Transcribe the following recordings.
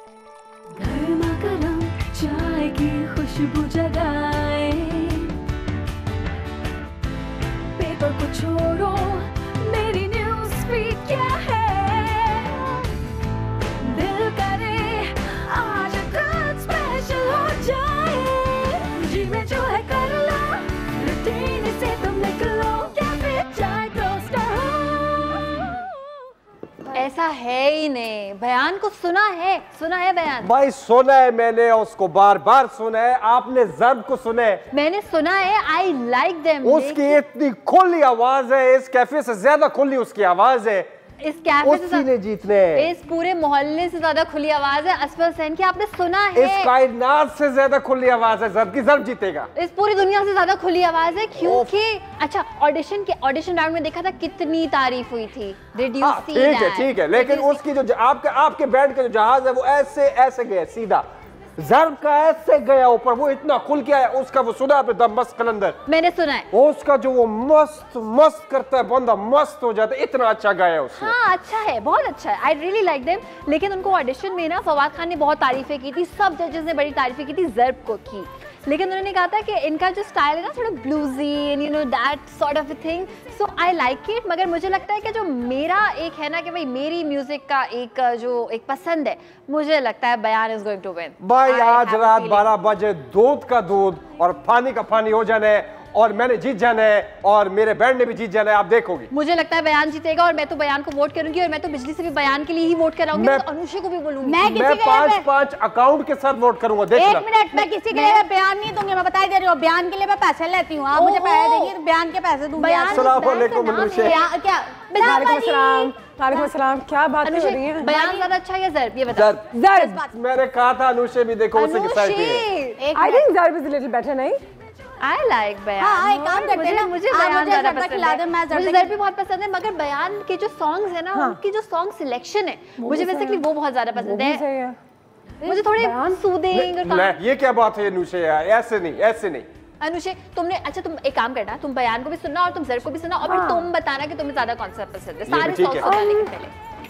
गर्मा गर्म चाय की खुशबू जगाए, पेपर को छोड़ो, मेरी न्यूज़ फीड क्या है, दिल करे आज कुछ स्पेशल हो जाए, जी में जो है कर लो, रूटीन से तुम निकलो, कैफे चाय टोस्टर हो। ऐसा है ही नहीं। बयान को सुना है बयान। भाई सुना है मैंने, उसको बार बार सुना है। आपने ज़र्ब को सुना है? मैंने सुना है, आई लाइक देम। उसकी इतनी खुली आवाज है, इस कैफे से ज्यादा खुली उसकी आवाज है। इस कैफे से ने जीतने, इस पूरे मोहल्ले से ज्यादा खुली आवाज है असफर हुसैन की। आपने सुना है? इस कायनात से ज्यादा खुली आवाज है ज़र्ब की। ज़र्ब जीतेगा। इस पूरी दुनिया से ज्यादा खुली आवाज है, क्योंकि अच्छा ऑडिशन राउंड में देखा था कितनी तारीफ हुई थी। Did you see that? ठीक है, लेकिन उसकी जो आपके बैंड का जो जहाज है वो ऐसे ऐसे गया सीधा। ज़र्ब का ऐसे गया ऊपर, वो इतना खुल के आया। उसका वो सुना आपने द मस्त कलंदर? मैंने सुना है। उसका जो वो मस्त करता है, बंदा मस्त हो जाता है। इतना अच्छा गाया उसने। हाँ अच्छा है, बहुत अच्छा है। I really like them. लेकिन उनको ऑडिशन में ना फवाद खान ने बहुत तारीफें की थी, सब जजेस ने बड़ी तारीफें की थी ज़र्ब को की। लेकिन उन्होंने कहा था कि इनका जो स्टाइल है ना थोड़ा bluesy and you know that sort of a thing, so I like it. मगर मुझे लगता है कि जो मेरा एक है ना कि भाई मेरी म्यूजिक का एक पसंद है, मुझे लगता है बयान इज गोइंग टू विन। भाई आज रात 12 बजे दूध का दूध और पानी का पानी हो जाना है, और मैंने जीत जाना है, और मेरे बैंड ने भी जीत जाना है। आप देखोगे। मुझे लगता है बयान जीतेगा, और मैं तो बयान को वोट करूंगी, और मैं तो बिजली से भी बयान के लिए ही वोट कराऊंगी। मैं तो अनुषा को भी बोलूंगी। मैं 5-5 अकाउंट के साथ वोट करूंगा। देख एक मिनट, मैं किसी के लिए बयान नहीं दूंगी। मैं बता ही दे रही हूँ, बयान के लिए मैं पैसे लेती हूँ। आप मुझे पैसे देंगे तो बयान के पैसे दूंगी। क्या बात कर रही हैं? बयान ज्यादा अच्छा है ज़र्ब? ये बता। ज़र्ब मैंने कहा था अनुषा भी देखो उसी के साइड पे है। I think Zerb is a little better, नहीं? I like बयान। हाँ, एक काम करते हैं ना, मुझे बयान ज़्यादा पसंद है। मुझे ज़र्ब भी बहुत पसंद है, मगर बयान के जो सॉन्ग्स है ना, उनकी जो सॉन्ग सिलेक्शन है, मुझे बेसिकली वो बहुत ज्यादा पसंद है। मुझे थोड़े सूदिंग। ये क्या बात है अनुषा यार? ऐसे नहीं। अनुषा तुमने अच्छा, तुम एक काम करना, तुम बयान को भी सुनना और तुम ज़र्ब को भी सुनना, और फिर तुम बताना कि तुम्हें ज्यादा कौन सा पसंद है। सारे सॉन्ग सुनाने के पहले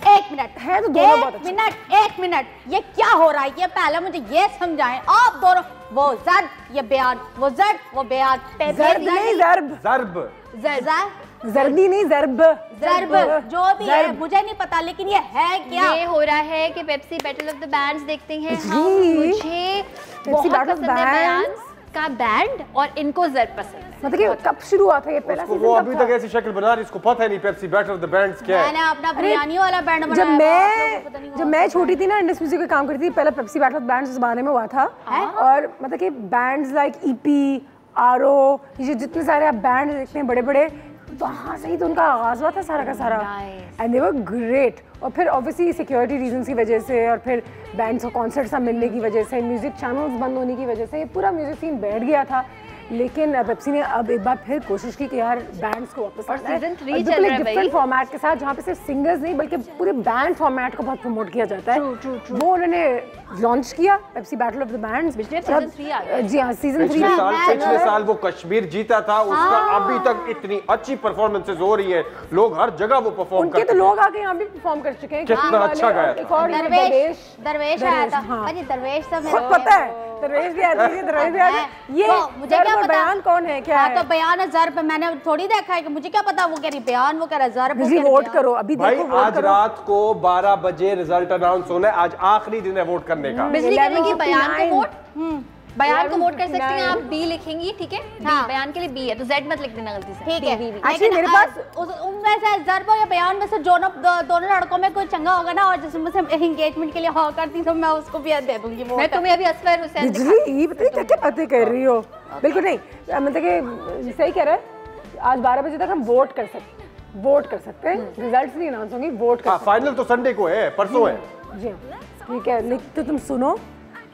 एक मिनट है तो दोनों बहुत अच्छे। एक मिनट, ये क्या हो रहा है? ये पहले मुझे ये समझाएं आप दोनों। वो ज़र्ब, ये बयान, वो ज़र्ब, वो बयान। ज़र्ब नहीं, ज़र्बी नहीं, ज़र्ब जो भी है मुझे नहीं पता, लेकिन ये है क्या? ये हो रहा है कि Pepsi battle of the bands देखते हैं हम। मुझे बहुत पसंद है बयान का बैंड, और इनको ज़र्ब पसंद है। मतलब कि कब शुरू हुआ था ये पहला सीजन? वो अभी तक ऐसी शक्ल बना रही, इसको पता है नहीं Pepsi battle of the bands क्या है। मैंने अपना बिरयानी वाला बैंड बनाया। जब मैं छोटी थी ना, इंडस म्यूजिक का काम करती थी, पहला Pepsi battle of the bands उस बारे में हुआ था। और मतलब कि बैंड्स लाइक ईपी, आरओ, ये जितने सारे आप बैंड देखते हैं बड़े बड़े, वहाँ से ही तो उनका आगाज हुआ था सारा का सारा। And they were great. और फिर ऑब्वियसली सिक्योरिटी रीजंस की वजह से, और फिर बैंड्स को कॉन्सर्ट्स ना मिलने की वजह से, म्यूजिक चैनल्स बंद होने की वजह से, ये पूरा म्यूजिक सीन बैठ गया था। लेकिन पेप्सी ने अब एक बार फिर कोशिश की कि यार बैंड्स को वापस और सीजन 3 चल रहा है डिफरेंट फॉर्मेट के साथ, जहाँ पे सिर्फ सिंगर्स नहीं बल्कि पूरे बैंड फॉर्मेट को बहुत प्रमोट किया जाता है। वो उन्होंने लॉन्च किया Pepsi battle of the bands. Season 3 आ गया। जी हाँ, सीजन 3। पिछले साल वो कश्मीर जीता था, उसका अभी तक इतनी अच्छी परफॉर्मेंसेस हो रही है, लोग हर जगह वो परफॉर्म करते हैं। उनके तो लोग आके यहाँ भी परफॉर्म कर चुके हैं। कितना अच्छा गाया। एक और दरवेश आया था। अरे दरवेश तो मेरे पता है, दरवेश भी आती है, दरवेश भी आती है। ये मुझे क्या पता बयान कौन है, क्या है? तो बयान है, ज़र्ब मैंने थोड़ी देखा है कि मुझे क्या पता वो कह रही बयान, वो कह रहा ज़र्ब। वोट करो अभी, देखो वोट आज करो। रात को 12 बजे रिजल्ट अनाउंस होना है। आज आखिरी दिन है वोट करने का। बिजली करेगी बयान को वोट। बयान को वोट कर सकती हैं आप। बी लिखेंगी, ठीक है? हाँ। बयान के लिए बी है, तो जेड मत लिख देना गलती से। ठीक है। actually मेरे पास उनमें से ज़र्ब या बयान में से दोनों लड़कों में कोई चंगा होगा ना, और जिसमें से एंगेजमेंट के लिए हाँ करती, तो मैं उसको भी दे दूंगी। मैं तुम्हें अभी असफर हुसैन बिजली पता क्या बातें कर रही हो। बिल्कुल नहीं, मतलब कि सही कह रहा है। आज 12 बजे तक हम वोट कर सकते हैं। रिजल्ट्स नहीं अनाउंस होंगे, वोट कर। फाइनल तो संडे को है, परसों है। जी ठीक है, तो तुम सुनो,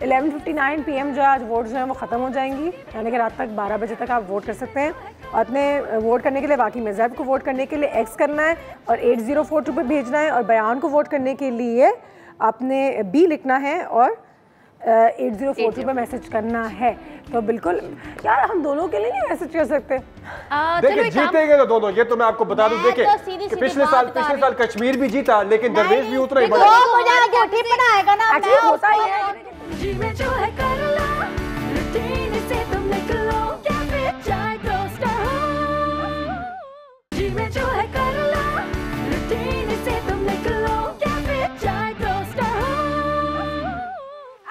11:59 PM जो आज वोट जो है वो ख़त्म हो जाएंगी, यानी कि रात तक 12 बजे तक आप वोट कर सकते हैं। और अपने वोट करने के लिए वाकई में ज़र्ब को वोट करने के लिए एक्स करना है और 8042 पे भेजना है, और बयान को वोट करने के लिए आपने बी लिखना है और 8042 पे मैसेज करना है। तो बिल्कुल यार हम दोनों के लिए नहीं मैसेज कर सकते। देखिए जीतेंगे तो दोनों, ये तो मैं आपको बता दूं। देखिए कि पिछले साल कश्मीर भी जीता लेकिन दरवेश भी उतना ही बड़ा बनाएगा ना। एक्चुअली होता ही है। जी में जो है कर लो, रूटीन से तुम निकलो, कैफे चाय टोस्टर हो। जी में जो है कर लो, रूटीन से तुम निकलो, कैफे चाय टोस्टर हो।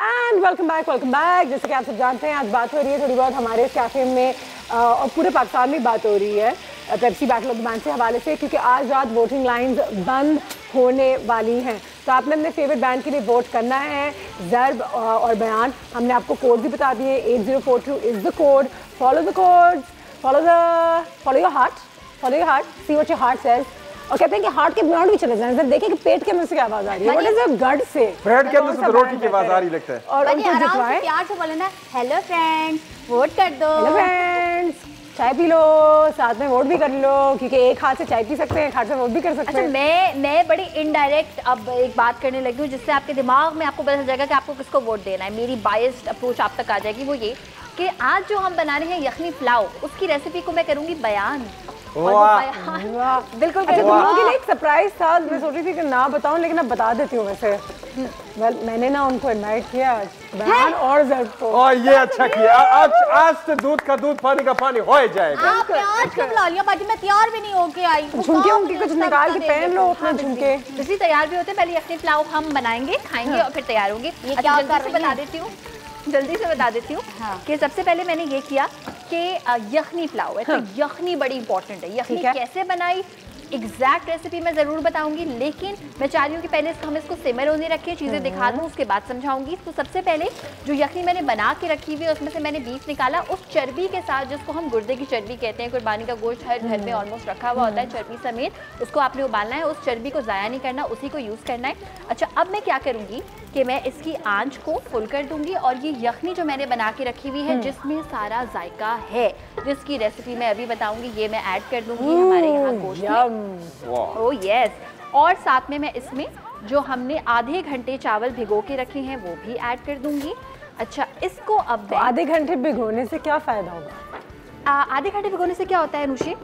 And welcome back. जैसे कि आप सब जानते हैं आज बात हो रही है थोड़ी बहुत हमारे इस कैफे में और पूरे पाकिस्तान में बात हो रही है Pepsi battle of the band के हवाले से, क्योंकि आज रात वोटिंग लाइंस बंद होने वाली हैं। तो आपने अपने फेवरेट बैंड के लिए वोट करना है। ज़र्ब और बयान हमने आपको कोड भी बता दिए। 8042 is the code. Follow the code, follow your heart, see what your heart says. और कहते हैं कि हार्ट के बियॉन्ड भी चले जाएं। जब देखें कि पेट के अंदर से क्या आवाज आ रही है, व्हाट इज योर गट से, ब्रेड के अंदर से रोटी की आवाज आ रही लगता है। और उनको जितवाएं, प्यार से बोले ना हेलो फ्रेंड्स वोट कर दो, हेलो फ्रेंड्स चाय पी लो, साथ में वोट भी कर लो, क्योंकि एक हाथ से चाय पी सकते हैं, एक हाथ से वोट भी कर सकते हैं। अच्छा मैं बड़ी इनडायरेक्ट अब एक बात करने लगी हूँ जिससे आपके दिमाग में आपको पता चल जाएगा कि आपको किसको वोट देना है। मेरी बायस्ड अप्रोच आप तक आ जाएगी। वो ये कि आज जो हम बना रहे हैं यखनी पुलाव, उसकी रेसिपी को मैं करूँगी बयान। बिल्कुल। अच्छा तुम लोगों के लिए एक सरप्राइज था, मैं सोच रही थी कि ना बताऊं लेकिन अब बता देती हूँ। वैसे मैंने ना उनको इनवाइट किया आज, बयान और ज़र्ब को। और ये अच्छा किया। आज से दूध का दूध पानी का पानी हो जाएगा। आप आज क्यों बुला लिया बाजी? मैं तैयार भी नहीं होके आई। झुमके उनके कुछ निकाल के पहन लो अपने झुमके। जैसे तैयार भी होते पहले यखनी पुलाव हम बनाएंगे, खाएंगे और फिर तैयार होंगे। जल्दी से बता देती हूँ कि सबसे पहले मैंने ये किया कि यखनी पुलाव है। तो यखनी बड़ी इंपॉर्टेंट है। यखनी कैसे बनाई एग्जैक्ट रेसिपी मैं ज़रूर बताऊंगी, लेकिन मैं चाह रही हूँ कि पहले हम इसको सिमर होने रखें, चीज़ें दिखा दूँ, उसके बाद समझाऊंगी। तो सबसे पहले जो यखनी मैंने बना के रखी हुई है उसमें से मैंने बीफ निकाला, उस चर्बी के साथ जिसको हम गुर्दे की चर्बी कहते हैं। कुर्बानी का गोश्त हर घर में ऑलमोस्ट रखा हुआ होता है चर्बी समेत, उसको आपने उबालना है, उस चर्बी को ज़ाया नहीं करना, उसी को यूज़ करना है। अच्छा अब मैं क्या करूँगी कि मैं इसकी आंच को फुल कर दूंगी और ये यखनी जो मैंने बना के रखी हुई है जिसमें सारा जायका है, जिसकी रेसिपी मैं अभी बताऊंगी, ये मैं ऐड कर दूंगी हमारे यहाँ गोश्त में। Oh yes. और साथ में मैं इसमें जो हमने आधे घंटे चावल भिगो के रखे हैं वो भी ऐड कर दूंगी। अच्छा इसको अब तो आधे घंटे भिगोने से क्या फायदा होगा? आधे घंटे भिगोने से क्या होता है अनुषी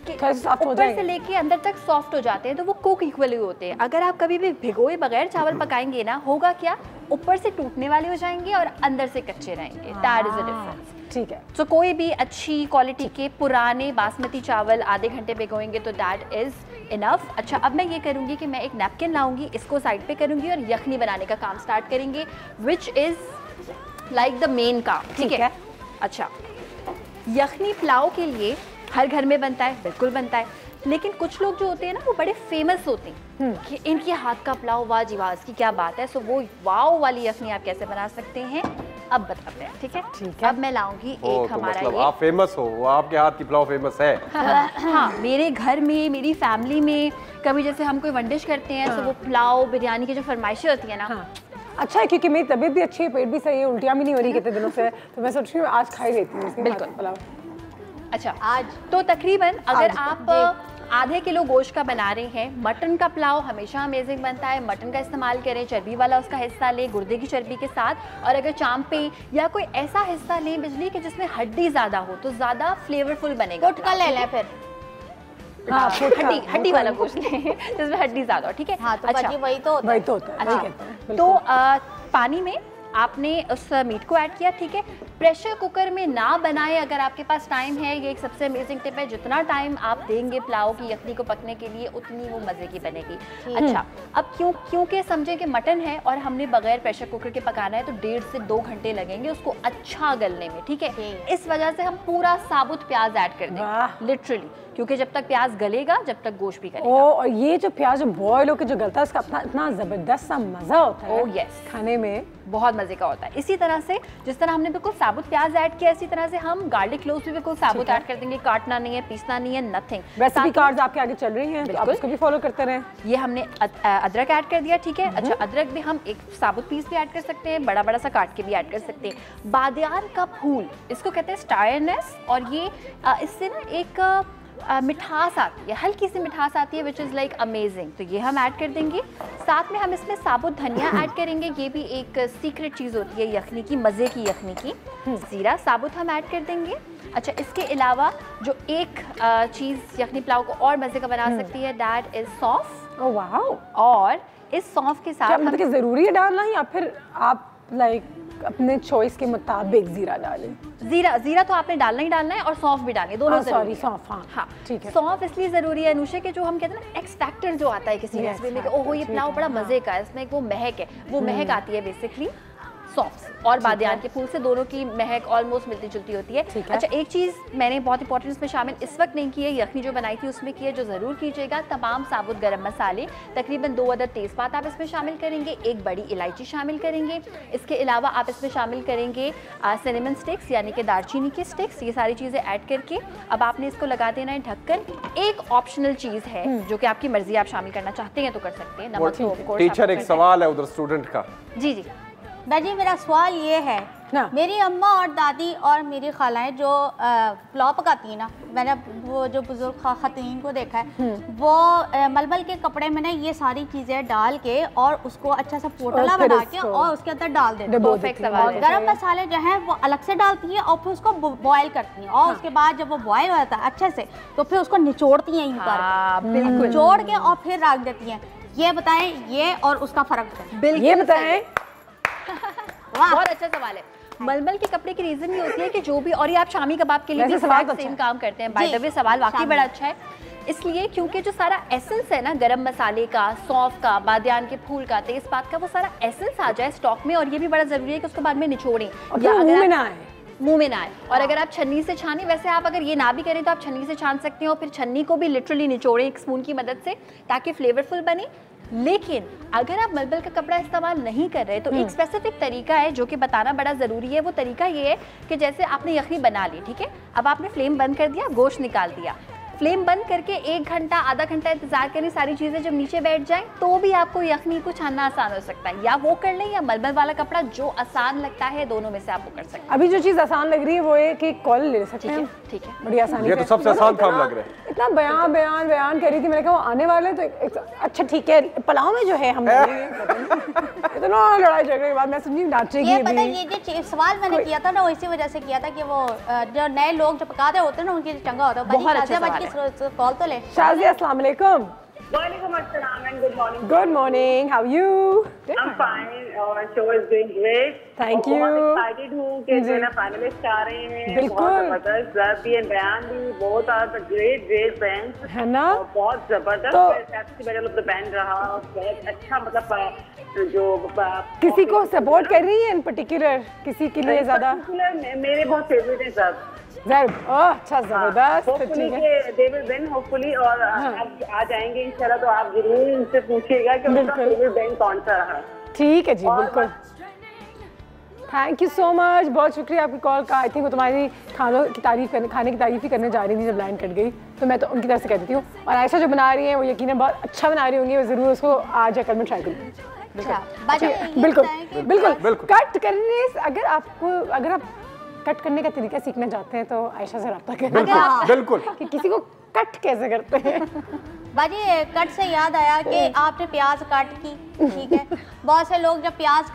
कि सॉफ्ट हो ऊपर से लेके अंदर तक सॉफ्ट हो जाते हैं, तो वो कुक इक्वली होते हैं। अगर आप कभी भी भिगोए बगैर चावल पकाएंगे ना, होगा क्या, ऊपर से टूटने वाले हो जाएंगे और अंदर से कच्चे रहेंगे। That is the difference. ठीक है। तो कोई भी अच्छी क्वालिटी के पुराने बासमती चावल आधे घंटे भिगोएंगे तो दैट इज इनफ। अच्छा अब मैं ये करूँगी कि मैं एक नैपकिन लाऊंगी, इसको साइड पे करूँगी और यखनी बनाने का काम स्टार्ट करेंगे, which is like the main काम। ठीक है। अच्छा यखनी पुलाव के लिए हर घर में बनता है, बिल्कुल बनता है, लेकिन कुछ लोग जो होते हैं ना वो बड़े फेमस होते हैं कि इनके हाथ का पुलाव वाह जी वाह, इसकी क्या बात है। सो वो वाव वाली यखनी आप कैसे बना सकते हैं अब बताते हैं। ठीक है। अब मैं लाऊंगी एक हमारा मतलब आप फेमस हो, वो आपके हाथ की पुलाव फेमस है। हाँ मेरे घर में, मेरी फैमिली में कभी जैसे हम कोई वंडिश करते हैं तो वो पुलाव बिरयानी की जो फरमाइशें होती है ना। अच्छा है क्योंकि मेरी तबीयत भी अच्छी है, पेट भी सही है, उल्टियाँ भी नहीं हो रही कितने दिनों से, तो मैं सोच रही हूँ आज खा ही लेती हूँ बिल्कुल पुलाव। अच्छा आज तो तकरीबन अगर आप आधे किलो गोश्त का बना रहे हैं, मटन का पुलाव हमेशा अमेजिंग बनता है। मटन का इस्तेमाल करें, चर्बी वाला उसका हिस्सा लें गुर्दे की चर्बी के साथ, और अगर चांपे या कोई ऐसा हिस्सा लें बिजली के जिसमें हड्डी ज़्यादा हो तो ज़्यादा फ्लेवरफुल बनेगा। गुटका ले लें फिर। हाँ, हड्डी वाला गोश्त लें जिसमें हड्डी ज़्यादा हो। ठीक है। हाँ, तो अच्छा वही तो होता है। अच्छा तो पानी में आपने उस मीट को ऐड किया। ठीक है। प्रेशर कुकर में ना बनाएं अगर आपके पास टाइम है, ये एक सबसे अमेजिंग टिप है। जितना टाइम आप देंगे पुलाव की यखनी को पकने के लिए उतनी वो मज़े की बनेगी। अच्छा अब क्योंकि समझें कि मटन है और हमने बगैर प्रेशर कुकर के पकाना है तो 1.5 से 2 घंटे लगेंगे उसको अच्छा गलने में। ठीक है। इस वजह से हम पूरा साबुत प्याज ऐड कर देंगे लिटरली, क्योंकि जब तक प्याज गलेगा जब तक गोश्त भी गलेगा। और ये जो प्याज बॉयल होकर जो गलता है उसका अपना इतना ज़बरदस्त सा मज़ा होता है। ओह यस, खाने में बहुत मज़े का होता है। इसी तरह से जिस तरह हमने बिल्कुल साबुत प्याज ऐड किया, इसी तरह से हम गार्लिक क्लोव्स भी बिल्कुल साबुत ऐड कर देंगे। काटना नहीं है, पीसना नहीं है, नथिंग। रेसिपी कार्ड्स आपके आगे चल रही हैं, तो आप उसको भी फॉलो करते रहें। ये हमने अदरक ऐड कर दिया। ठीक है। अच्छा अदरक भी हम एक साबुत पीस भी ऐड कर सकते हैं, बड़ा बड़ा सा काट के भी ऐड कर सकते हैं। बादियान का फूल, इसको कहते हैं स्टायरनेस, और ये इससे ना एक मिठास आती है, हल्की सी मिठास आती है विच इज़ लाइक अमेजिंग। तो ये हम ऐड कर देंगे। साथ में हम इसमें साबुत धनिया ऐड करेंगे, ये भी एक सीक्रेट चीज़ होती है यखनी की, मज़े की यखनी की। ज़ीरा साबुत हम ऐड कर देंगे। अच्छा, इसके अलावा जो एक चीज़ यखनी पुलाव को और मज़े का बना सकती है, दैट इज़ सौंफ। Oh wow. और इस सौंफ के साथ मतलब कि ज़रूरी है डालना या फिर आप लाइक अपने चॉइस के मुताबिक जीरा डालें? जीरा तो आपने डालना ही डालना है और सौंफ भी डालनी है, दोनों सॉरी सौंफ, हाँ ठीक है। सौंफ इसलिए ज़रूरी है अनुषा के जो हम कहते हैं ना एक्स फैक्टर जो आता है किसी रेसिपी में कि ओहो ये पुलाव बड़ा मज़े का है, इसमें एक वो महक है, वो महक आती है बेसिकली सौंफ और बादियान के फूल से, दोनों की महक ऑलमोस्ट मिलती जुलती होती है। अच्छा, एक चीज़ मैंने बहुत इंपॉर्टेंट इसमें शामिल इस वक्त नहीं की है, यखनी जो बनाई थी उसमें की है, जो ज़रूर कीजिएगा, तमाम साबुत गरम मसाले, तकरीबन 2 अदद तेज़पात आप इसमें शामिल करेंगे, 1 बड़ी इलायची शामिल करेंगे। इसके अलावा आप इसमें शामिल करेंगे सिनेमन स्टिक्स यानी कि दालचीनी के स्टिक्स। ये सारी चीज़ें ऐड करके अब आपने इसको लगा देना है ढक्कन। एक ऑप्शनल चीज़ है जो कि आपकी मर्जी, आप शामिल करना चाहते हैं तो कर सकते हैं। नमक तो ऑफ कोर्स। टीचर एक सवाल है उधर स्टूडेंट का। जी जी बाजी, मेरा सवाल ये है, मेरी अम्मा और दादी और मेरी खालाएं जो पुलाव पकाती है ना, मैंने वो जो बुजुर्ग खातून को देखा है, वो मलमल के कपड़े में ना ये सारी चीजें डाल के और उसको अच्छा सा पोटला बना के और उसके अंदर डाल देती हैं। और गरम मसाले जो हैं वो अलग से डालती हैं और फिर उसको बॉयल करती हैं और उसके बाद जब वो बॉयल हो जाता है अच्छे से तो फिर उसको निचोड़ती हैं यूं करके, निचोड़ के और फिर रख देती हैं। ये बताएं, ये और उसका फर्क बताएं। ये बताएं। बहुत अच्छा सवाल है। मलमल के कपड़े की रीजन ये होती है कि जो भी, और ये आप शामी कबाब के लिए भी सेम काम करते हैं। बाय द वे सवाल वाकई बड़ा अच्छा है, इसलिए क्योंकि जो सारा एसेंस है ना गरम मसाले का, सौंफ का, बादियान के फूल का, तेजपात का, वो सारा एसेंस आ जाए स्टॉक में। और ये भी बड़ा जरूरी है कि उसको बाद में निचोड़ें या मुंह में ना आए, मुंह में ना आए। और अगर आप छन्नी से छाने, वैसे आप अगर ये ना भी करें तो आप छन्नी से छान सकते हो, फिर छन्नी को भी लिटरली निचोड़ें एक स्पून की मदद से ताकि फ्लेवरफुल बने। लेकिन अगर आप मलमल का कपड़ा इस्तेमाल नहीं कर रहे तो एक स्पेसिफिक तरीका है जो कि बताना बड़ा ज़रूरी है। वो तरीका ये है कि जैसे आपने यखनी बना ली, ठीक है, अब आपने फ्लेम बंद कर दिया, गोश्त निकाल दिया, फ्लेम बंद करके 1 घंटा आधा घंटा इंतजार करें, सारी चीज़ें जब नीचे बैठ जाएं तो भी आपको यखनी को छानना आसान हो सकता है। या वो कर लें या मलमल वाला कपड़ा, जो आसान लगता है, दोनों में से आप वो कर सकते हैं। अभी जो चीज़ आसान लग रही है वो है कि कॉल ले सकते हैं। ठीक है, बड़ी आसानी। ये तो सबसे आसान काम लग रहा है। इतना बयान कर रही थी, मैंने कहा वो आने वाले हैं तो अच्छा ठीक है। पुलाव में जो है हम इतना लड़ाई झगड़े के बाद मैं समझी नाचेगी। ये पता है, ये जो सवाल मैंने किया था ना वो इसी वजह से किया था कि वो जो नए लोग जो पकाते होते हैं ना उनके लिए चंगा होता है। बहुत अच्छा सवाल है। कॉल तो ले। शाज़िया, अस्सलाम वालेकुम। Walaikum assalam and good morning. Good morning. How are you? I'm fine. Our show is doing great. Thank you. बहुत excited हूँ कि जो ना finalists आ रहे हैं। बिल्कुल। बहुत जबरदस्त ज़र्ब भी and बयान भी बहुत great bands है ना? और बहुत जबरदस्त festival battle of the band रहा। बहुत अच्छा, मतलब जो किसी को सपोर्ट कर रही है इन पर्टिकुलर, किसी के लिए ज्यादा? मेरे बहुत फेवरेट है ज़र्ब। अच्छा, जबरदस्त। Hopefully they will win, hopefully. और आप आ जाएंगे इंशाल्लाह तो आप जरूर इनसे पूछिएगा कि उनका फेवरेट बैंड कौन सा रहा। ठीक है जी, बिल्कुल। थैंक यू सो मच, बहुत शुक्रिया आपकी कॉल का। आई थिंक वो तुम्हारी खाने की तारीफ ही करने जा रही थी जब लाइन कट गई, तो मैं तो उनकी तरफ से कह देती हूँ। और आयशा जो बना रही है वो यकीनन बहुत अच्छा बना रही होंगी, वो जरूर उसको आज या कल में ट्राई करूँगी। बिल्कुल। कट करने से अगर आप कट करने का तरीका सीखना चाहते हैं तो आयशा से रब्ता करें। बिल्कुल कि किसी को कट कैसे करते हैं। बाजी, कट से याद आया कि आपने प्याज काट की, ठीक है, बहुत से लोग जब प्याज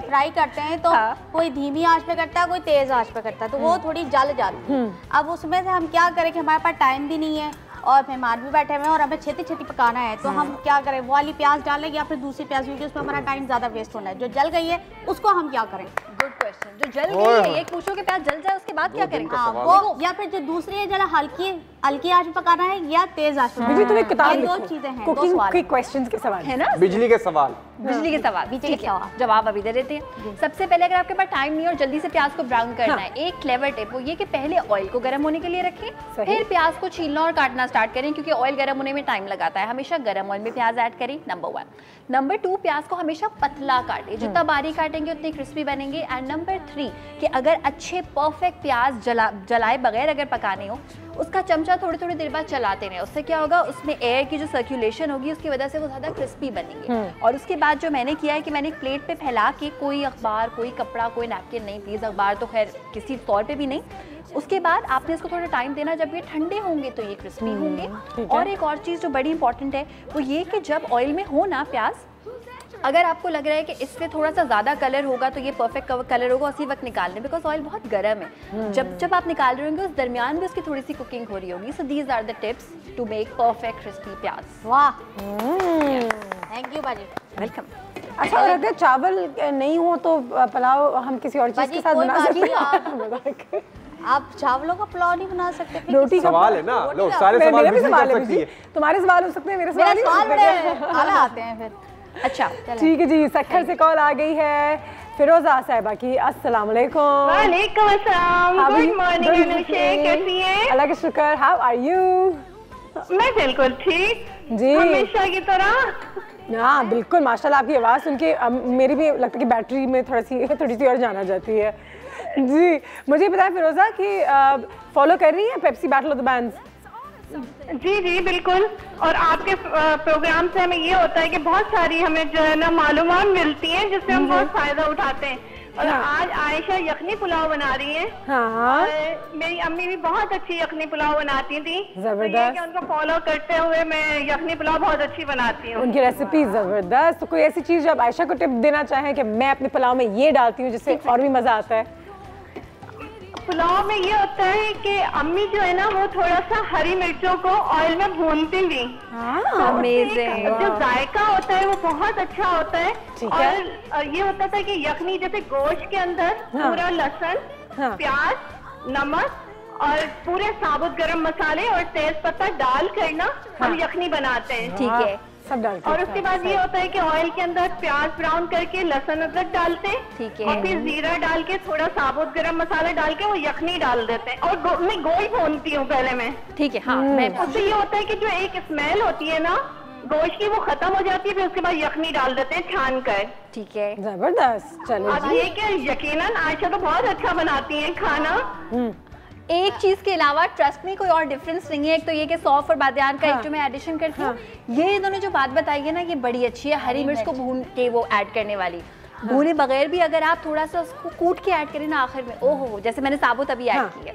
फ्राई करते हैं तो कोई धीमी आंच पे करता है, कोई तेज आंच पे करता है, तो वो थोड़ी जल जाती है। अब उसमें से हम क्या करें कि हमारे पास टाइम भी नहीं है और मेहमान भी बैठे हुए हैं और हमें छेती पकाना है, तो हम क्या करें, वो वाली प्याज डालें या फिर दूसरी प्याज, क्योंकि उसमें हमारा टाइम ज़्यादा वेस्ट होना है। जो जल गई है उसको हम क्या करें? Good question. जो जल गई है, एक पूछो कि प्याज जल जाए उसके बाद क्या करेंगे? वो या फिर जो दूसरी है जरा हल्की आंच पे पकाना है या तेज आंच पे? तुम एक किताब दो चीजें हैं, कुकिंग के क्वेश्चंस के सवाल है ना, बिजली के सवाल। ठीक है, जवाब अभी दे देते हैं। सबसे पहले अगर आपके पास टाइम नहीं है और जल्दी से प्याज को ब्राउन करना है, एक क्लेवर टिप वो ये कि पहले ऑयल को गर्म होने के लिए रखें, फिर प्याज को छीलना और काटना स्टार्ट करें, क्योंकि ऑयल गर्म होने में टाइम लगाता है। हमेशा गर्म ऑयल में प्याज ऐड करें, नंबर 1। नंबर 2, प्याज को हमेशा पतला काटें, जितना बारीक काटेंगे उतने क्रिस्पी बनेंगे। एंड नंबर 3 कि अगर अच्छे परफेक्ट प्याज जलाए बगैर अगर पकाने हो, उसका चमचा थोड़ी देर बाद चलाते रहें। उससे क्या होगा, उसमें एयर की जो सर्कुलेशन होगी उसकी वजह से वो ज़्यादा क्रिस्पी बनेंगे। और उसके बाद जो मैंने किया है कि मैंने एक प्लेट पे फैला के, कोई अखबार, कोई कपड़ा, कोई नैपकिन नहीं, प्लीज़ अखबार तो खैर किसी तौर पे भी नहीं, उसके बाद आपने इसको थोड़ा टाइम देना, जब ये ठंडे होंगे तो ये क्रिस्पी होंगे। और एक और चीज़ जो बड़ी इंपॉर्टेंट है वो ये कि जब ऑयल में हो ना प्याज, अगर आपको लग रहा है कि इससे थोड़ा सा ज़्यादा कलर होगा तो ये परफेक्ट कलर होगा उसी वक्त निकाल लें, बिकॉज ऑयल बहुत गर्म है। जब आप निकाल रहे होंगे उस दरमियान भी उसकी थोड़ी सी कुकिंग हो रही होगी। So these are the tips to make perfect crispy pyaaz. वाह, थैंक यू बाजी, वेलकम। अच्छा, और अगर चावल नहीं हो तो पुलाव हम किसी और चीज़ के साथ बना सकते हैं। आप चावलों का पुलाव नहीं बना सकते? रोटी का सवाल है ना, लो सारे सवाल मेरे भी बिजली सवाल कर है, सकती है। तुम्हारे सवाल हो सकते हैं, मेरे सवाल बड़े आला आते हैं फिर। अच्छा ठीक है जी, सक्खर से कॉल आ गई है फिरोजा साहिबा की। अस्सलाम वालेकुम। वालेकुम अस्सलाम, गुड मॉर्निंग अनुषे, कैसी हैं? अल्लाह का शुक्र, हाउ आर यू? मैं बिल्कुल ठीक जी, हमेशा की तरह। हाँ बिल्कुल, माशाल्लाह। आपकी आवाज़ सुन के मेरी भी लगता है कि बैटरी में थोड़ी सी और जाना जाती है। जी, मुझे बताया फिरोजा कि फॉलो कर रही हैं Pepsi battle of the bands? जी जी बिल्कुल, और आपके प्रोग्राम से हमें ये होता है कि बहुत सारी हमें जो है ना मालूमात मिलती हैं जिससे हम बहुत फायदा उठाते हैं। और आज आयशा यखनी पुलाव बना रही हैं। हाँ, और मेरी अम्मी भी बहुत अच्छी यखनी पुलाव बनाती थी, जबरदस्त। तो उनको फॉलो करते हुए मैं यखनी पुलाव बहुत अच्छी बनाती हूँ। उनकी रेसिपी जबरदस्त। तो कोई ऐसी चीज़ जो आप आयशा को टिप देना चाहें कि मैं अपने पुलाव में ये डालती हूँ जिससे और भी मज़ा आता है? पुलाव में ये होता है कि अम्मी जो है ना वो थोड़ा सा हरी मिर्चों को ऑयल में भूनती थी, अमेजिंग। जो जायका होता है वो बहुत अच्छा होता है। ठीक है। और ये होता था कि यखनी जैसे गोश्त के अंदर पूरा लहसुन, प्याज, नमक और पूरे साबुत गरम मसाले और तेज पत्ता डाल कर ना हम यखनी बनाते हैं। ठीक है, सब डालते और उसके बाद ये होता है कि ऑयल के अंदर प्याज ब्राउन करके लहसुन अदरक डालते हैं। ठीक है। और फिर जीरा डाल के थोड़ा साबुत गरम मसाला डाल के वो यखनी डाल देते हैं। और मैं गोश्त भूनती हूँ पहले मैं। ठीक है। हाँ, मैं उससे ये होता है कि जो एक स्मेल होती है ना गोश्त की वो खत्म हो जाती है, फिर उसके बाद यखनी डाल देते हैं छान कर। ठीक है, जबरदस्त। चलो अब ये क्या यकीनन आयशा तो बहुत अच्छा बनाती हैं खाना। एक चीज के अलावा ट्रस्ट में कोई और डिफरेंस नहीं है। एक तो ये कि सौंफ और बादियान का एक जो मैं एडिशन करती हूँ, ये इन्होंने जो बात बताई है ना ये बड़ी अच्छी है। हरी मिर्च को भून के वो ऐड करने वाली, भूने बगैर भी अगर आप थोड़ा सा उसको कूट के ऐड करें ना आखिर में, ओहो, जैसे मैंने साबुत अभी ऐड की है।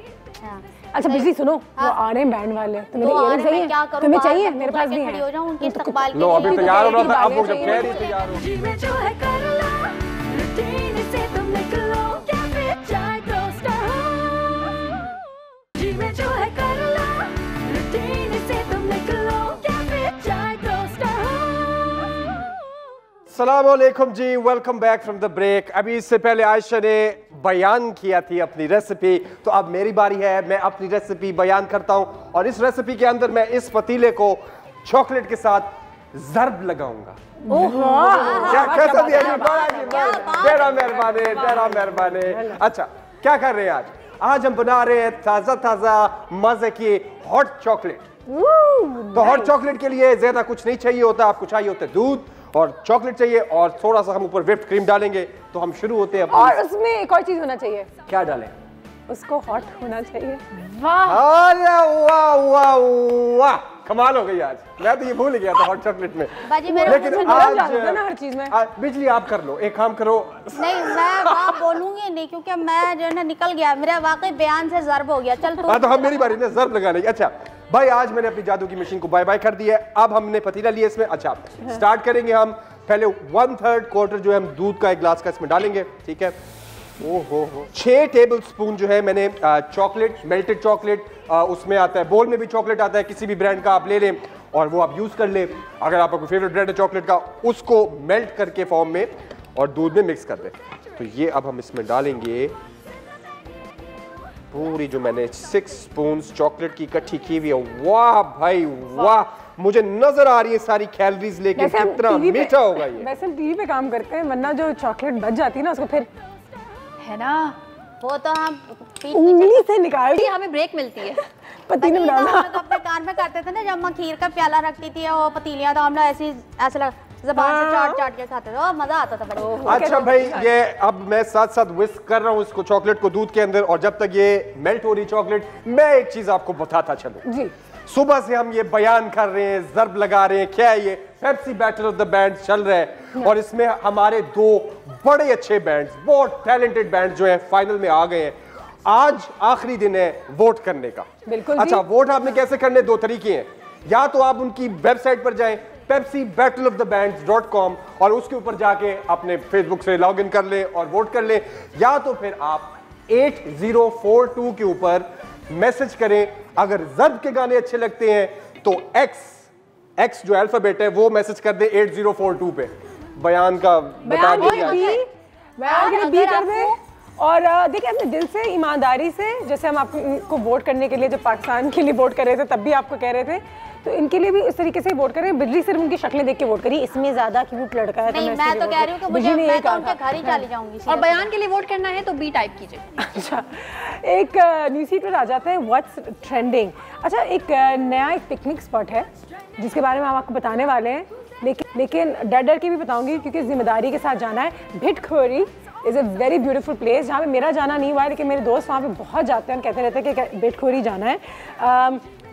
अच्छा बिजली सुनो, वो आ रहे हैं बैंड वाले, तो मेरे इयररिंग्स चाहिए? तुम्हें चाहिए? मेरे पास भी खड़ी हो है। जाऊं उनके इस्तकबाल के लो अभी लिए। तैयार हो रहा था, अब वो चाहिए। जब कह रही तैयार हो। जीवन जो है कर लो, रूटीन से तुम निकलो, क्या फिर चाहे टोस्टर हो। जीवन जो है कर लो, रूटीन से तुम निकलो, क्या फिर चाहे टोस्टर हो। अस्सलाम वालेकुम जी, welcome back from the break. अभी इससे पहले आयशा ने बयान किया थी अपनी रेसिपी, तो अब मेरी बारी है, मैं अपनी रेसिपी बयान करता हूं। और इस रेसिपी के अंदर मैं इस पतीले को चॉकलेट के साथ ज़र्ब लगाऊंगा। क्या कैसा दिया जी? तेरा मेहरबानी, तेरा मेहरबानी। अच्छा, क्या कर रहे हैं आज? आज हम बना रहे हैं ताज़ा ताज़ा मज़े की हॉट चॉकलेट। तो हॉट चॉकलेट के लिए ज्यादा कुछ नहीं चाहिए होता, आपको चाहिए होता है दूध और चॉकलेट चाहिए और थोड़ा सा हम ऊपर व्हिप्ड क्रीम डालेंगे। तो हम शुरू होते हैं। और उसमें एक और चीज होना चाहिए, क्या डालें? उसको हॉट होना चाहिए। अरे वाह वाह वाह, कमाल हो गई आज। मैं तो ये भूल गया था हॉट चॉकलेट में। बाजी मेरे लेकिन कुछ आज डालते हैं ना हर चीज में। बिजली आप कर लो, एक काम करो। नहीं, मैं वहाँ बोलूंगी नहीं क्योंकि मैं जो है ना निकल गया, मेरा वाकई बयान से ज़र्ब हो गया। चल तू। हाँ तो हम मेरी बारी ना ज़र्ब लगाने की। अच्छा भाई, आज मैंने अपनी जादू की मशीन को बाय बाय कर दिया है। अब हमने पतीला लिया इसमें। अच्छा स्टार्ट करेंगे हम। पहले 1/3 क्वार्टर जो है हम दूध का एक ग्लास का इसमें डालेंगे। ठीक है। ओहो 6 टेबल स्पून जो है मैंने चॉकलेट, मेल्टेड चॉकलेट, उसमें आता है, बोल में भी चॉकलेट आता है, किसी भी ब्रांड का आप ले लें और वो आप यूज कर लें। अगर आपका कोई फेवरेट ब्रांड है चॉकलेट का, उसको मेल्ट करके फॉर्म में और दूध में मिक्स कर दें। तो ये अब हम इसमें डालेंगे पूरी जो मैंने 6 स्पून चॉकलेट की इकट्ठी की हुई है। वाह भाई वाह, मुझे नजर आ रही है सारी कैलोरीज, लेकिन कितना मीठा होगा ये। वैसे हम टीवी पे काम करते हैं, वरना जो चॉकलेट बच जाती है ना उसको फिर है ना, वो तो हम उंगली से निकाल के हमें ब्रेक मिलती है। पतीले में डालना। हम लोग अपने कान में करते थे ना, जब मैं खीर का प्याला रखती थी वो पतीलियां, तो हम लोग ऐसे ज़बान से चाट चाट के खाते थे, और मजा आता था बड़ा। अच्छा भाई, ये अब मैं साथ साथ विस्क कर रहा हूँ इसको चॉकलेट को दूध के अंदर, और जब तक ये मेल्ट हो रही चॉकलेट, मैं एक चीज आपको बताता चलूं जी। सुबह से हम ये बयान कर रहे हैं, ज़र्ब लगा रहे हैं, क्या है ये Pepsi battle of the band चल रहा है, और इसमें हमारे 2 बड़े अच्छे बैंड्स, बहुत टैलेंटेड बैंड जो है फाइनल में आ गए हैं। आज आखिरी दिन है वोट करने का। बिल्कुल अच्छा, वोट आपने कैसे करने, दो तरीके हैं। या तो आप उनकी वेबसाइट पर जाएं pepsibattleofthebands.com और उसके ऊपर जाके अपने फेसबुक से लॉग इन कर लें और वोट कर लें, या तो फिर आप 8042 के ऊपर मैसेज करें। अगर ज़र्ब के गाने अच्छे लगते हैं तो एक्स जो अल्फाबेट है वो मैसेज कर दे 8042 पे। बयान का बता दिया बी कर दे। और देखिए अपने दिल से, ईमानदारी से, जैसे हम आपको वोट करने के लिए जब पाकिस्तान के लिए वोट कर रहे थे तब भी आपको कह रहे थे, तो इनके लिए भी इस तरीके से वोट करें। बिजली सिर्फ उनकी शक्लें देख के वोट करिए, इसमें ज्यादा क्यूट लड़का है। नहीं, मैं तो कह रही हूँ कि मुझे, मैं तो उनके घर ही चली जाऊंगी। और बयान के लिए वोट करना है तो बी टाइप कीजिए। अच्छा, एक न्यूज़ फीड पर आ जाते हैं व्हाट्स ट्रेंडिंग। अच्छा, एक नया एक पिकनिक स्पॉट है जिसके बारे में हम आपको बताने वाले हैं, लेकिन डर के भी बताऊंगी क्योंकि जिम्मेदारी के साथ जाना है। Bhitkhori is a very beautiful place, जहाँ पे मेरा जाना नहीं हुआ है लेकिन मेरे दोस्त वहाँ पे बहुत जाते हैं, कहते रहते हैं कि भिटखोरी जाना है।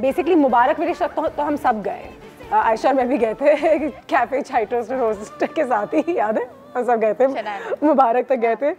बेसिकली मुबारक मेरे शक तो हम सब गए, आयशा और मैं भी गए थे कैफे चाइटोस रोस्ट के साथ ही, याद है हम सब गए थे, मुबारक तक गए थे।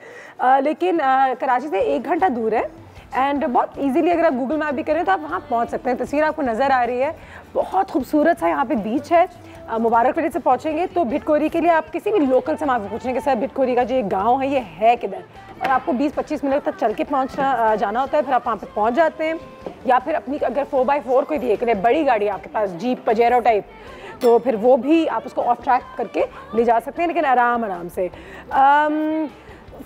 लेकिन कराची से 1 घंटा दूर है एंड बहुत इजीली अगर आप गूगल मैप भी करें तो आप वहाँ पहुँच सकते हैं। तस्वीर आपको नज़र आ रही है, बहुत खूबसूरत सा यहाँ पे बीच है। मुबारक पेट से पहुँचेंगे तो भिटखोरी के लिए आप किसी भी लोकल से वहाँ पूछेंगे सर भिटखोरी का जो एक गाँव है ये है किधर, और आपको 20-25 मिनट तक चल के जाना होता है। फिर आप वहाँ पे पहुँच जाते हैं, या फिर अपनी अगर 4x4 कोई व्हीकल है, बड़ी गाड़ी आपके पास, जीप पजेरो टाइप, तो फिर वो भी आप उसको ऑफ ट्रैक करके ले जा सकते हैं, लेकिन आराम से।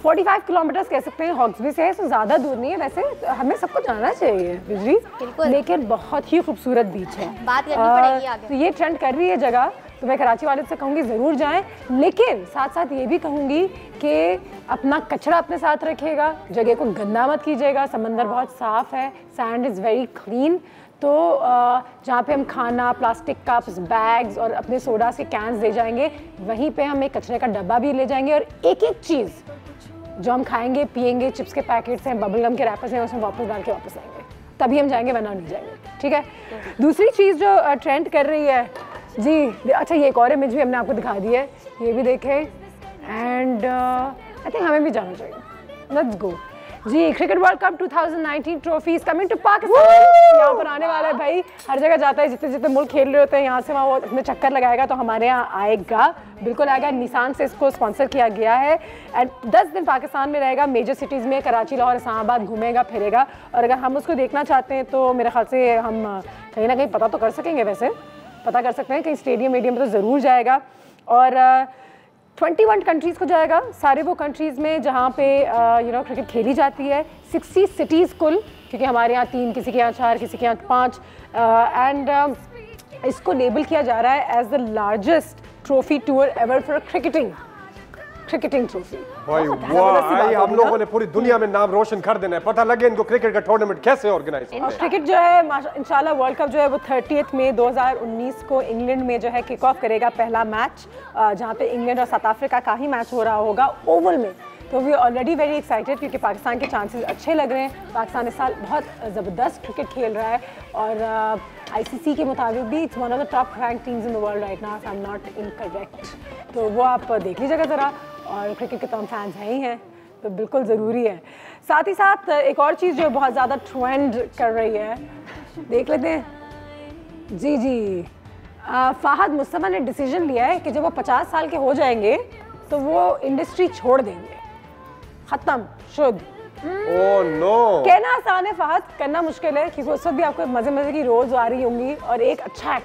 45 किलोमीटर्स कह सकते हैं हॉक्सबी से है, तो ज़्यादा दूर नहीं है। वैसे हमें सबको जाना चाहिए बिजली, लेकिन बहुत ही खूबसूरत बीच है, बात करनी पड़ेगी आगे। तो ये ट्रेंड कर रही है जगह, तो मैं कराची वाले से कहूँगी ज़रूर जाएं, लेकिन साथ साथ ये भी कहूँगी कि अपना कचरा अपने साथ रखिएगा, जगह को गंदा मत कीजिएगा। समंदर बहुत साफ़ है, सैंड इज़ वेरी क्लीन, तो जहाँ पे हम खाना, प्लास्टिक कप्स, बैग्स और अपने सोडा के कैंस दे जाएंगे, वहीं पे हम एक कचरे का डब्बा भी ले जाएंगे, और एक चीज़ जो हम खाएंगे पिएंगे, चिप्स के पैकेट्स हैं, बबल गम के रैपर्स हैं, उसमें वापस डाल के वापस आएंगे, तभी हम जाएंगे, वरना नहीं जाएंगे। ठीक है। दूसरी चीज़ जो ट्रेंड कर रही है जी, अच्छा ये एक और इमेज भी हमने आपको दिखा दी है, ये भी देखें, एंड आई थिंक हमें भी जाना चाहिए। लेट्स गो जी। Cricket world cup 2019 trophies coming to Pakistan, यहाँ पर आने वाला है भाई, हर जगह जाता है, जितने जितने मुल्क खेल रहे होते हैं यहाँ से वहाँ वो अपने चक्कर लगाएगा, तो हमारे यहाँ आएगा, बिल्कुल आएगा। निसान से इसको स्पॉन्सर किया गया है एंड 10 दिन पाकिस्तान में रहेगा, मेजर सिटीज़ में कराची, लाहौर, इस्लामाबाद घूमेगा फिरेगा, और अगर हम उसको देखना चाहते हैं तो मेरे ख्याल से हम कहीं ना कहीं पता तो कर सकेंगे, वैसे पता कर सकते हैं, कहीं स्टेडियम मीडियम तो ज़रूर जाएगा, और 21 कंट्रीज़ को जाएगा, सारे वो कंट्रीज़ में जहाँ पे क्रिकेट खेली जाती है। 60 सिटीज़ कुल, क्योंकि हमारे यहाँ 3, किसी के यहाँ 4, किसी के यहाँ 5, एंड इसको लेबल किया जा रहा है as the largest trophy tour ever for cricketing trophy. भाई वाह, हम लोगों ने पूरी दुनिया में नाम रोशन कर देना है, पता लगे इनको क्रिकेट का टूर्नामेंट कैसे ऑर्गेनाइज होता है। और क्रिकेट जो है इंशाल्लाह वर्ल्ड कप जो है वो 30 मई 2019 को इंग्लैंड में जो है किक ऑफ करेगा पहला मैच, जहाँ पे इंग्लैंड और साउथ अफ्रीका का ही मैच हो रहा होगा ओवल में। तो वी ऑलरेडी वेरी एक्साइटेड, क्योंकि पाकिस्तान के चांसेस अच्छे लग रहे हैं। पाकिस्तान इस साल बहुत ज़बरदस्त क्रिकेट खेल रहा है, और ICC के मुताबिक भी it's one of the top rank teams in the world right now, I am not incorrect. तो वो आप देख लीजिएगा ज़रा, और क्रिकेट के तमाम फैंस हैं ही हैं, तो बिल्कुल ज़रूरी है। साथ ही साथ एक और चीज़ जो बहुत ज़्यादा ट्रेंड कर रही है, देख लेते हैं जी। फ़ाहद मुस्तफ़ा ने डिसीजन लिया है कि जब वो 50 साल के हो जाएंगे तो वो इंडस्ट्री छोड़ देंगे, ख़त्म, शुद्ध। ओह नो, कहना आसान है, फ़ाहद करना मुश्किल है, क्योंकि उस वक्त भी आपको मज़े की रोज़ आ रही होंगी, और एक अच्छा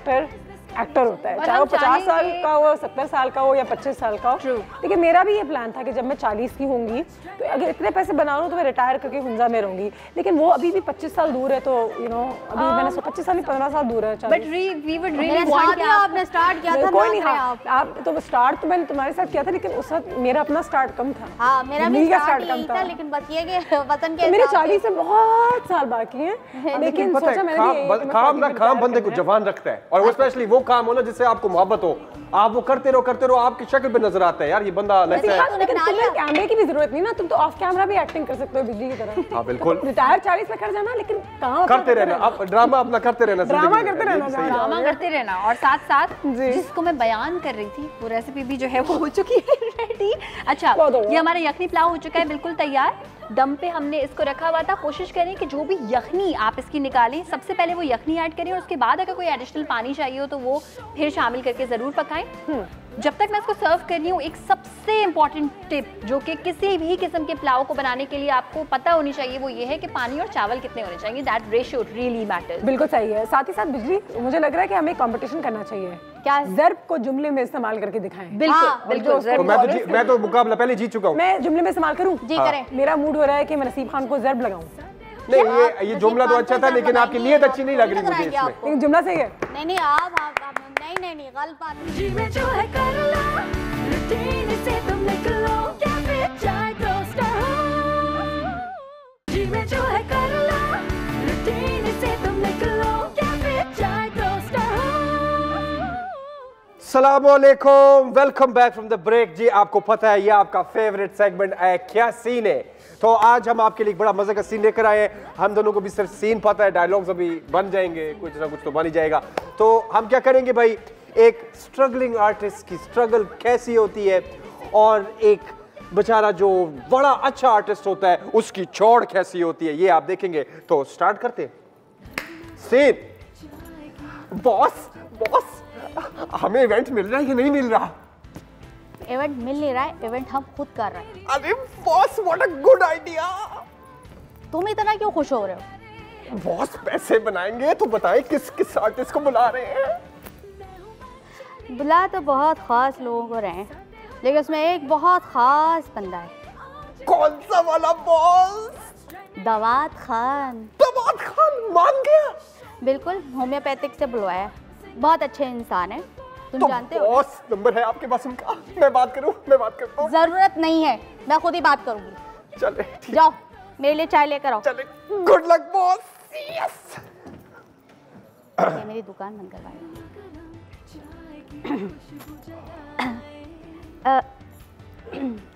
एक्टर होता है, चाहे वो 50 साल का हो, 70 साल का हो, या 25 साल का हो। लेकिन मेरा भी ये प्लान था कि जब मैं 40 की होंगी तो अगर इतने पैसे बना लूँ तो मैं रिटायर करके हुंजा में रहूँगी, लेकिन वो अभी भी 25 साल दूर है, तो अभी मैंने 25 साल नहीं 15 साल दूर है। But we would really want कि आपने स्टार्ट किया था। कोई नहीं, आप तो स्टार्ट तो मैंने तुम्हारे साथ किया था, लेकिन उस वक्त मेरा अपना स्टार्ट कम था। हाँ, मेरा भी स्टार्ट कम था, लेकिन बस ये कि वतन के मेरे 40 से बहुत साल बाकी हैं, लेकिन सोचा मैंने काम बंदे को जवान रखता है, और वो स्पेशली वो जो काम हो ना जिससे आपको मोहब्बत हो, आप वो करते रहो, आपकी शक्ल पे नजर आता है यार ये बंदा अलग से है। लेकिन तुम्हें कैमरे की भी जरूरत नहीं ना, तुम तो ऑफ कैमरा भी एक्टिंग कर सकते हो बिजली की तरह। हाँ बिल्कुल, रिटायर 40 में कर जाना, लेकिन काम करते रहना, आप ड्रामा अपना करते रहना, ड्रामा करते रहना, ड्रामा करते रहना। और साथ साथ जिसको मैं बयान कर रही थी वो रेसिपी भी जो है वो हो चुकी है रेडी। अच्छा, ये हमारा यखनी पुलाव हो चुका है बिल्कुल तैयार। दम पे हमने इसको रखा हुआ था। कोशिश करें कि जो भी यखनी आप इसकी निकालें, सबसे पहले वो यखनी ऐड करें और उसके बाद अगर कोई एडिशनल पानी चाहिए हो तो वो फिर शामिल करके ज़रूर पकाएं। जब तक मैं इसको सर्व कर रही हूँ, एक सबसे इम्पॉर्टेंट टिप जो कि किसी भी किस्म के पुलाव को बनाने के लिए आपको पता होनी चाहिए वो ये है कि पानी और चावल कितने होने चाहिए। That ratio really matters. बिल्कुल सही है। साथ ही साथ बिजली, मुझे लग रहा है कि हमें कंपटीशन करना चाहिए। क्या ज़र्ब को जुमले में इस्तेमाल करके दिखाएं? बिल्कुल बिल्कुल। तो मैं तो मुकाबला पहले जीत चुका हूँ। मैं जुमले में इस्तेमाल करूँ? जी करें। मेरा मूड हो रहा है कि मैं नसीब खान को ज़र्ब लगाऊं। नहीं, ये जुमला तो अच्छा था लेकिन आपकी नीयत अच्छी नहीं लग रही मुझे इसमें। लेकिन जुमला सही है। नहीं आप नहीं गलत बात। जी में जो है कर लो, रूटीन से तुम निकलो, क्या फिर चाय टोस्टर हो। जी में जो है कर लो, रूटीन से तुम निकलो, क्या फिर चाय टोस्टर हो। अस्सलामुअलैकुम, welcome back from the break. जी आपको पता है ये आपका फेवरेट सेगमेंट है क्या सीन है, तो आज हम आपके लिए बड़ा मजे का सीन लेकर आए हैं। हम दोनों को भी सिर्फ सीन पता है, डायलॉग्स अभी बन जाएंगे, कुछ ना कुछ तो बन ही जाएगा। तो हम क्या करेंगे भाई, एक स्ट्रगलिंग आर्टिस्ट की स्ट्रगल कैसी होती है और एक बेचारा जो बड़ा अच्छा आर्टिस्ट होता है उसकी चौड़ कैसी होती है, ये आप देखेंगे। तो स्टार्ट करते हैं सीन। बॉस हमें इवेंट मिल रहा है कि नहीं मिल रहा? इवेंट मिल नहीं रहा है, इवेंट हम खुद कर रहे हैं। अरे boss, what a good idea. तुम इतना क्यों खुश हो रहे हो? बॉस पैसे बनाएंगे तो बताएं किस किस आर्टिस्ट को बुला रहे हैं? बुला तो बहुत खास लोगों को रहे हैं, लेकिन उसमें एक बहुत खास बंदा है। कौन सा वाला बॉस? दवात खान। दवात खान मान गया? बिल्कुल, होम्योपैथिक से बुलवाया। बहुत अच्छे इंसान है, तुम तो जानते हो। बॉस नंबर है आपके पास उनका? मैं बात करता हूँ। जरूरत नहीं है, मैं खुद ही बात करूंगी। चले जाओ मेरे लिए चाय लेकर आओ। चले, गुड लक बॉस। यस। ये मेरी दुकान बंद करवाएगा।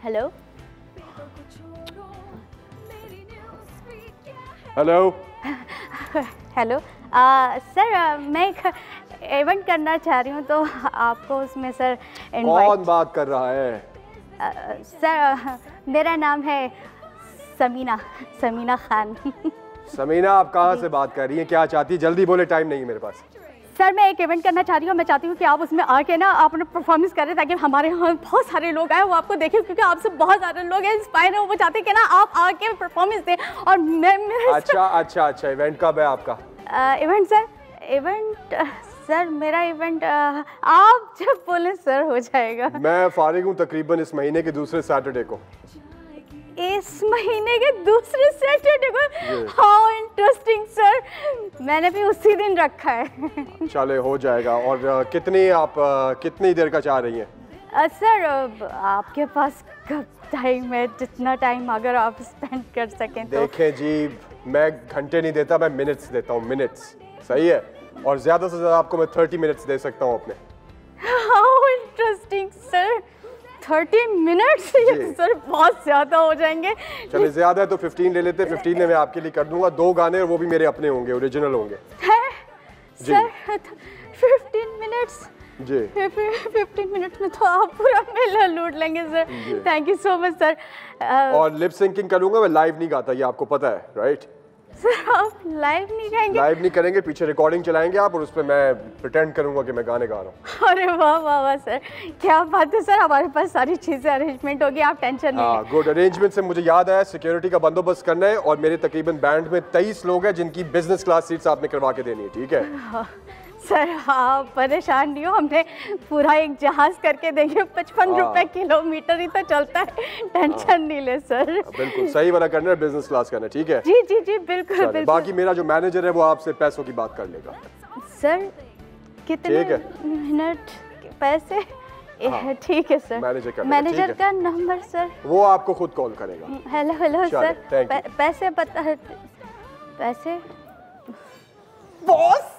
हेलो हेलो हेलो सर, मैं एक इवेंट करना चाह रही हूँ, तो आपको उसमें सर कौन बात कर रहा है? सर मेरा नाम है समीना खान। समीना, आप कहाँ से बात कर रही हैं, क्या चाहती है? जल्दी बोले, टाइम नहीं है मेरे पास। सर मैं एक इवेंट करना चाह रही हूँ, मैं चाहती हूँ कि आप उसमें आके ना आप अपना परफॉर्मेंस करें, ताकि हमारे यहाँ बहुत सारे लोग आए वो आपको देखें, क्योंकि आपसे बहुत सारे लोग हैं इंस्पायर हैं, वो चाहते हैं कि ना आप आके परफॉर्मेंस दें। और मैं अच्छा, इवेंट कब है आपका? इवेंट सर मेरा इवेंट आप जब बोले सर हो जाएगा। मैं फारिग हूँ तकरीबन इस महीने के दूसरे सैटरडे को। इस महीने के दूसरे सैटरडे को? हाउ इंटरेस्टिंग सर, मैंने भी उसी दिन रखा है। चले हो जाएगा। और कितनी देर का चाह रही हैं? सर आपके पास कब टाइम है, जितना टाइम अगर आप स्पेंड कर सकें तो। देखें जी, मैं घंटे नहीं देता, मैं मिनट्स देता हूँ, मिनट्स। सही है, और ज्यादा से ज्यादा आपको मैं 30 मिनट्स दे सकता हूँ अपने। How interesting sir, 30 minutes? ये सर बहुत ज्यादा हो जाएंगे। चलिए ज्यादा है तो 15 ले लेते हैं। 15 में मैं आपके लिए कर दूंगा 2 गाने, और वो भी मेरे अपने होंगे, ओरिजिनल होंगे। सर 15 मिनट्स जी। 15 मिनट्स में तो आप पूरा मेला लूट लेंगे sir. Thank you so much sir. और लिप सिंकिंग करूंगा, मैं लाइव नहीं गाता, ये आपको पता है राइट? सर आप लाइव नहीं गाएंगे? लाइव नहीं करेंगे, पीछे रिकॉर्डिंग चलाएंगे आप, और उस पर मैं प्रिटेंड करूंगा कि मैं गाने गा रहा हूँ। अरे वाह वाह वाह सर, क्या बात है सर, हमारे पास सारी चीजें अरेंजमेंट होगी, आप टेंशन नहीं। हाँ, गुड। अरेंजमेंट से मुझे याद आया, सिक्योरिटी का बंदोबस्त करना है, और मेरे तकरीबन बैंड में 23 लोग हैं जिनकी बिजनेस क्लास सीट्स आपने करवा के देनी है, ठीक है? सर आप परेशान नहीं हो, हमने पूरा एक जहाज करके देंगे, 55 रुपए किलोमीटर ही तो चलता है, टेंशन नहीं ले सर। बिल्कुल सही वाला करना है, बिजनेस क्लास करना है, ठीक है? जी जी जी बिल्कुल बिल्कुल। बाकी मेरा जो मैनेजर है वो आपसे पैसों की बात कर लेगा। सर कितने मिनट पैसे? ठीक है सर। मैनेजर का नंबर सर? वो आपको खुद कॉल करेगा। हेलो सर, पैसे बता, पैसे? बॉस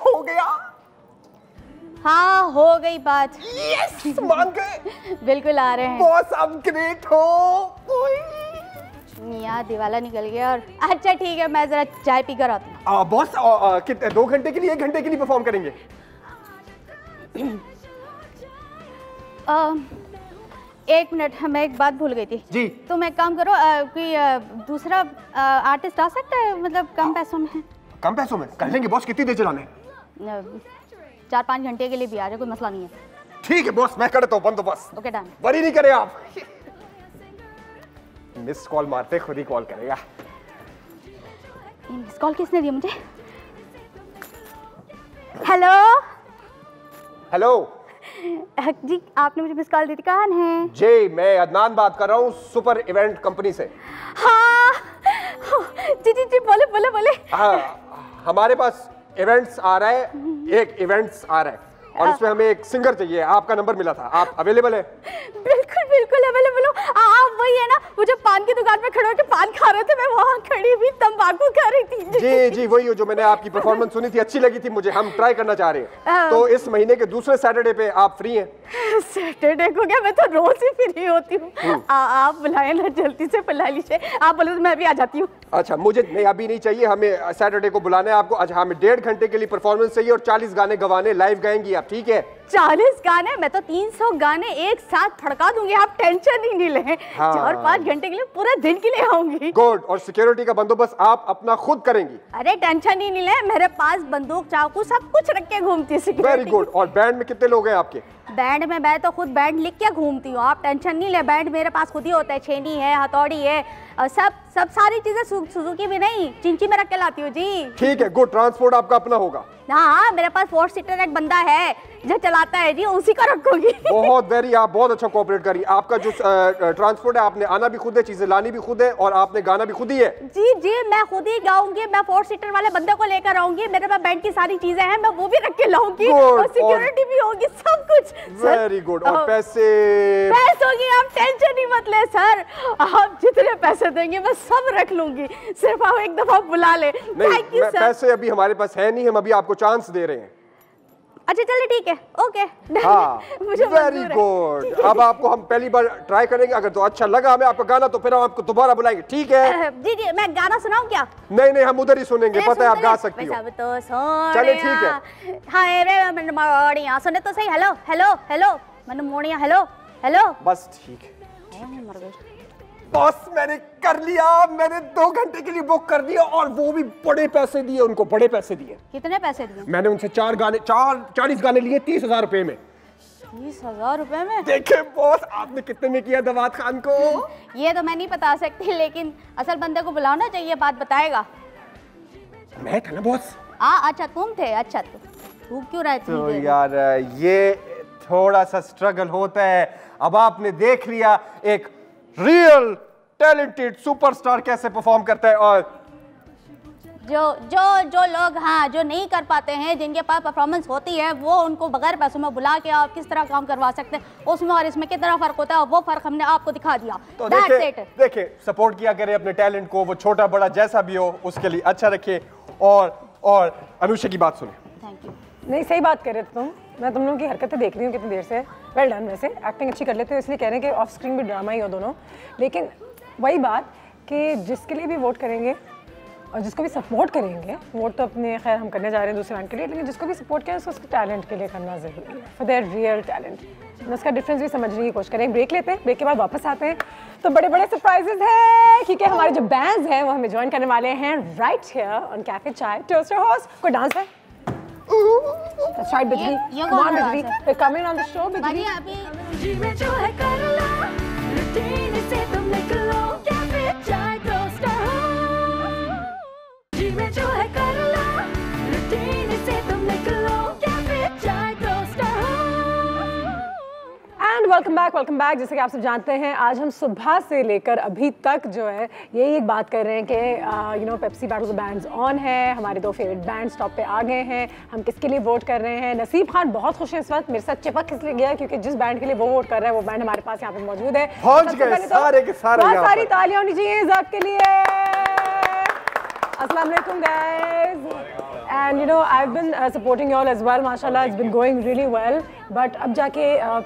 हो गया। हाँ हो गई बात। यस मान गए। बिल्कुल आ रहे हैं बॉस आप ग्रेट हो। यार दिवाला निकल गया। और अच्छा ठीक है मैं जरा चाय पी कर आती हूँ। बॉस कितने 2 घंटे के लिए 1 घंटे के लिए परफॉर्म करेंगे? एक मिनट मैं एक बात भूल गई थी जी। तुम एक काम करो कोई दूसरा आर्टिस्ट आ सकता है मतलब कम पैसों में? कम पैसों में कर लेंगे बॉस। कितनी देर चलाने? 4-5 घंटे के लिए भी आ जाए कोई मसला नहीं है। ठीक है बॉस मैं करता हूँ बंदोबस्त। Okay done. वरी नहीं करे आप। मिस कॉल मारते खुद ही कॉल करेगा। मिस कॉल किसने दी मुझे? हेलो हेलो जी आपने मुझे मिस कॉल दी थी। कौन है? जी मैं अदनान बात कर रहा हूँ सुपर इवेंट कंपनी से। हाँ जी जी जी बोले बोले बोले। हाँ हमारे पास इवेंट्स आ रहा है। एक इवेंट्स आ रहा है और उसमें हमें एक सिंगर चाहिए। आपका नंबर मिला था। आप अवेलेबल है? बिल्कुल बिल्कुल अवेलेबल हूँ। आप वही है ना वो जो पान की दुकान पे खड़े होकर पान खा रहे थे मैं वहाँ खड़ी हुई तंबाकू खा रही थी। जी जी वही हो जो मैंने आपकी परफॉर्मेंस सुनी थी अच्छी लगी थी मुझे। हम ट्राई करना चाह रहे हैं। तो इस महीने के दूसरे सैटरडे पे आप फ्री हैं? सैटरडे को क्या मैं तो रोज ही फ्री होती हूँ। आप बुलाए ना जल्दी से बुला लीजिए। आप बोले तो मैं भी आ जाती हूँ। अच्छा मुझे नहीं अभी नहीं चाहिए। हमें सैटरडे को बुलाना है आपको। अच्छा हमें 1.5 घंटे के लिए परफॉर्मेंस चाहिए और 40 गाने गवाने लाइव गाएंगी आप ठीक है? 40 गाने? मैं तो 300 गाने एक साथ फड़का दूंगी। आप टेंशन ही नहीं लें। हाँ। 4-5 घंटे के लिए पूरे दिन के लिए आऊंगी। गुड। और सिक्योरिटी का बंदोबस्त आप अपना खुद करेंगी? अरे टेंशन ही नहीं लें मेरे पास बंदूक चाकू सब कुछ रख के घूमती है। Very good. और बैंड में कितने लोग हैं आपके? बैंड में मैं तो खुद बैंड लिख के घूमती हूँ। आप टेंशन नहीं ले बैंड मेरे पास खुद ही होता है। छेनी है हथौड़ी है और सब सारी चीजें सुजुकी भी नहीं चिंची में रख के लाती हूँ जी। ठीक है गुड। ट्रांसपोर्ट आपका अपना होगा? हाँ मेरे पास 4 सीटर एक बंदा है जो चलाता है जी उसी का रखूंगी। बहुत वेरी आप बहुत अच्छा कोऑपरेट करिए। आपका जो ट्रांसपोर्ट है आपने आना भी खुद है चीजें लानी भी खुद है और आपने गाना भी खुद ही है? जी जी मैं खुद ही गाऊंगी। मैं 4 सीटर वाले बंदे को लेकर आऊंगी। मेरे पास बैंड की सारी चीजें हैं मैं वो भी रख के लाऊंगी और सिक्योरिटी भी होगी सब कुछ। Very good. और पैसों की आप टेंशन ही मत ले सर। आप जितने पैसे देंगे मैं सब रख लूंगी सिर्फ आप एक दफा बुला ले। Thank you sir. पैसे अभी हमारे पास है नहीं हम अभी आपको चांस दे रहे हैं। अच्छा चलिए ठीक है ओके। हाँ वेरी गुड। अब आपको हम पहली बार ट्राई करेंगे अगर तो अच्छा लगा हमें आपका गाना तो फिर हम आपको दोबारा बुलाएंगे ठीक है? जी जी मैं गाना सुनाऊं क्या? नहीं हम उधर ही सुनेंगे। पता है आप गा सकती हो। तो चलिए ठीक है। हाय रे मन मोड़िया सुने तो सही। हेलो हेलो हेलो मन मोड़िया हेलो हेलो। बस ठीक है बॉस मैंने कर लिया। मैंने 2 घंटे के लिए बुक कर दिया और वो भी बड़े पैसे दिए उनको। बड़े पैसे दिए। कितने पैसे दिए? मैंने उनसे 40 गाने लिए 30,000 रुपए में। 30,000 रुपए में? देखे बॉस आपने कितने में किया दवात खान को? ये तो मैं नहीं बता सकती लेकिन असल बंदे को बुलाना चाहिए बात बताएगा। मैं था ना बॉस। अच्छा तुम थे। अच्छा तू क्यों रहती तो यार ये थोड़ा सा स्ट्रगल होता है। अब आपने देख लिया एक रियल टैलेंटेड सुपरस्टार कैसे परफॉर्म करता है। और जो लोग हाँ जो नहीं कर पाते हैं जिनके पास परफॉर्मेंस होती है वो उनको बगैर पैसों में बुला के आप किस तरह काम करवा सकते हैं उसमें और इसमें कितना फर्क होता है वो फर्क हमने आपको दिखा दिया। तो देखे सपोर्ट किया करें अपने टैलेंट को। वो छोटा बड़ा जैसा भी हो उसके लिए अच्छा रखे। और अनुषा की बात सुने। Thank you. नहीं सही बात कर रहे थे तुम। मैं तुम लोगों की हरकतें देख रही हूँ कितनी देर से। Well done. वैसे एक्टिंग अच्छी कर लेते हो इसलिए कह रहे हैं कि ऑफ स्क्रीन भी ड्रामा ही हो दोनों। लेकिन वही बात कि जिसके लिए भी वोट करेंगे और जिसको भी सपोर्ट करेंगे वोट तो अपने खैर हम करने जा रहे हैं दूसरे रैंक के लिए लेकिन जिसको भी सपोर्ट करें उसके टैलेंट के लिए करना ज़रूरी है फॉर देयर रियल टैलेंट। उसका डिफरेंस भी समझने की कोशिश करें। ब्रेक लेते हैं। ब्रेक के बाद वापस आते हैं तो बड़े बड़े सरप्राइजेज हैं क्योंकि हमारे जो बैंड्स हैं वो हमें ज्वाइन करने वाले हैं राइट हियर ऑन कैफे चाय टोस्टर हाउस। कोई डांस है? That's right, Bijli. Come on, Bijli. We're coming on the show, Bijli. जी में जो है कर लो रूटीन से तुम निकलो कैफे चाय टोस्टर जी में जो है कर लो रूटीन से तुम निकलो कैफे चाय टोस्टर। And welcome back. जैसे कि आप सब जानते हैं आज हम सुबह से लेकर अभी तक जो है यही एक बात कर रहे हैं कि you know Pepsi battle the bands on है। हमारे 2 फेवरेट बैंड्स टॉप पे आ गए हैं। हम किसके लिए वोट कर रहे हैं? नसीब खान बहुत खुश है इस वक्त। मेरे साथ चिपक इसलिए गया क्योंकि जिस बैंड के लिए वो वोट कर रहा है वो बैंड हमारे पास यहाँ पे मौजूद है। पहुंच गए सारे के सारे। बहुत सारी तालियां होनी चाहिए ज़ाक के लिए। अस्सलाम वालेकुम guys. And you know, I've been supporting you all as well. माशाल्लाह, it's been going really well. But अब जाके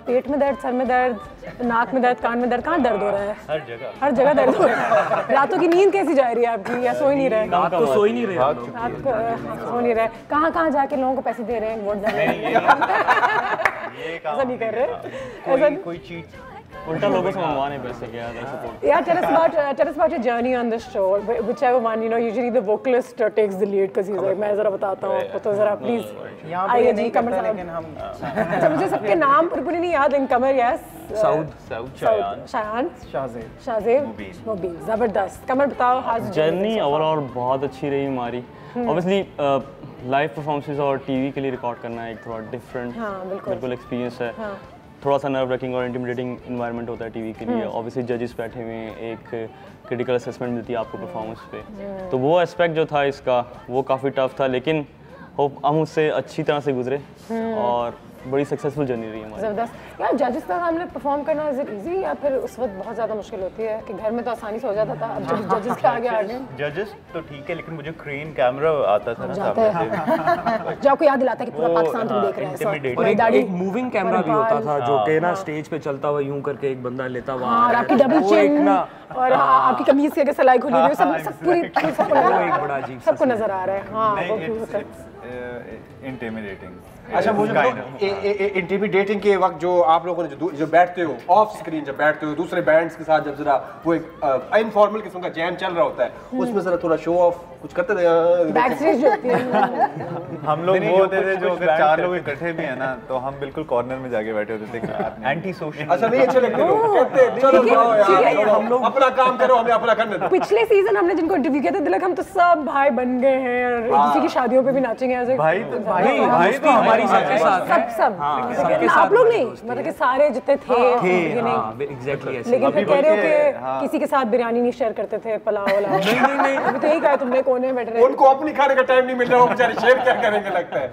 पेट में दर्द, सर में दर्द, नाक में दर्द, कान में दर्द, कहाँ दर्द हो रहा है? हर जगह दर्द हो रहा है। रातों की नींद कैसी जा रही है आपकी? या सो ही नहीं रहे? रात को सो ही नहीं रहे। रात को सो नहीं रहे। कहाँ जाके लोगों को पैसे दे रहे हैं वोट डालने? ऐसा नहीं कर रहे। कोई चीज उल्टा लोगों से मंगवाने पैसे क्या support. Yeah, tell us about your journey on this show. Whichever one, you know, usually the vocalist takes the lead because he's like, मैं जरा बताता हूँ आपको, तो जरा प्लीज आइए जी कमर साहब। लेकिन हम अच्छा मुझे सबके नाम पूरी नहीं याद हैं। कमर यस, साउद, शायान, शाहजेब, मुबीन। जबरदस्त। कमर बताओ हाज जर्नी ओवरऑल बहुत अच्छी रही हमारी। ऑब्वियसली लाइव परफॉर्मेंसेस और टीवी के लिए रिकॉर्ड करना एक थोड़ा डिफरेंट बिल्कुल एक्सपीरियंस है। थोड़ा सा नर्व रैकिंग और इंटिमिडेटिंग इन्वायरमेंट होता है टीवी के लिए। ऑब्वियसली जजेस बैठे हुए हैं, एक क्रिटिकल असेसमेंट मिलती है आपको परफॉर्मेंस पे, तो वो एस्पेक्ट जो था इसका वो काफ़ी टफ था, लेकिन होप हम उससे अच्छी तरह से गुजरे और बड़ी सक्सेसफुल जर्नी रही हमारी। जबरदस्त। यार जजेस के सामने परफॉर्म करना इज इट इजी या फिर उस वक्त बहुत ज़्यादा मुश्किल होती है? कि घर में तो आसानी से हो जाता था, अब जब जजेस के आगे आ गए। जजेस तो ठीक है, लेकिन मुझे क्रेन कैमरा आता था ना सामने से, जो आपको याद दिलाता है कि पूरा पाकिस्तान तुम देख रहे हैं। और एक मूविंग कैमरा भी होता था जो कि ना स्टेज पे चलता हुआ यूं करके एक बंदा लेता हुआ और आपकी डबल चिन और आपकी कमीज की अगर सिलाई खुली हुई है, सब पूरी सबको नजर आ रहा है। हाँ वो इंटिमिडेटिंग। अच्छा वो इंटिमिडेटिंग के वक्त जो आप लोगों ने जो बैठते हो ऑफ स्क्रीन, जब बैठते हो दूसरे बैंड्स के साथ, जब जरा वो एक इनफॉर्मल किस्म का जैम चल रहा होता है, उसमें जरा थोड़ा शो ऑफ कुछ करते थे? बैक स्टेज होती है। हम लोग वो होते थे जो अगर 4 लोग इकट्ठे भी है ना तो हम बिल्कुल कॉर्नर में जाके बैठे होते थे, एंटी सोशल। अच्छा नहीं अच्छे लगते लोग, कहते चलो जाओ यार हम लोग अपना काम करो, हमें अपना करने दो। पिछले सीजन हमने जिनको इंटरव्यू किया था दिलक हम तो सब भाई बन गए हैं और किसी की शादियों पे भी नाचेंगे ऐसे। भाई तो हमारी सब आप लोग नहीं, मतलब कि सारे जितने थे एग्जैक्टली। लेकिन फिर कह रहे हो कि किसी के साथ बिरयानी नहीं शेयर करते थे, पुलाव वाला। नहीं अभी तो यही कहा तुमने, कोने में बैठ रहे उनको अपनी खाने का टाइम नहीं मिल रहा, वो बेचारे शेयर क्या करेंगे लगता है।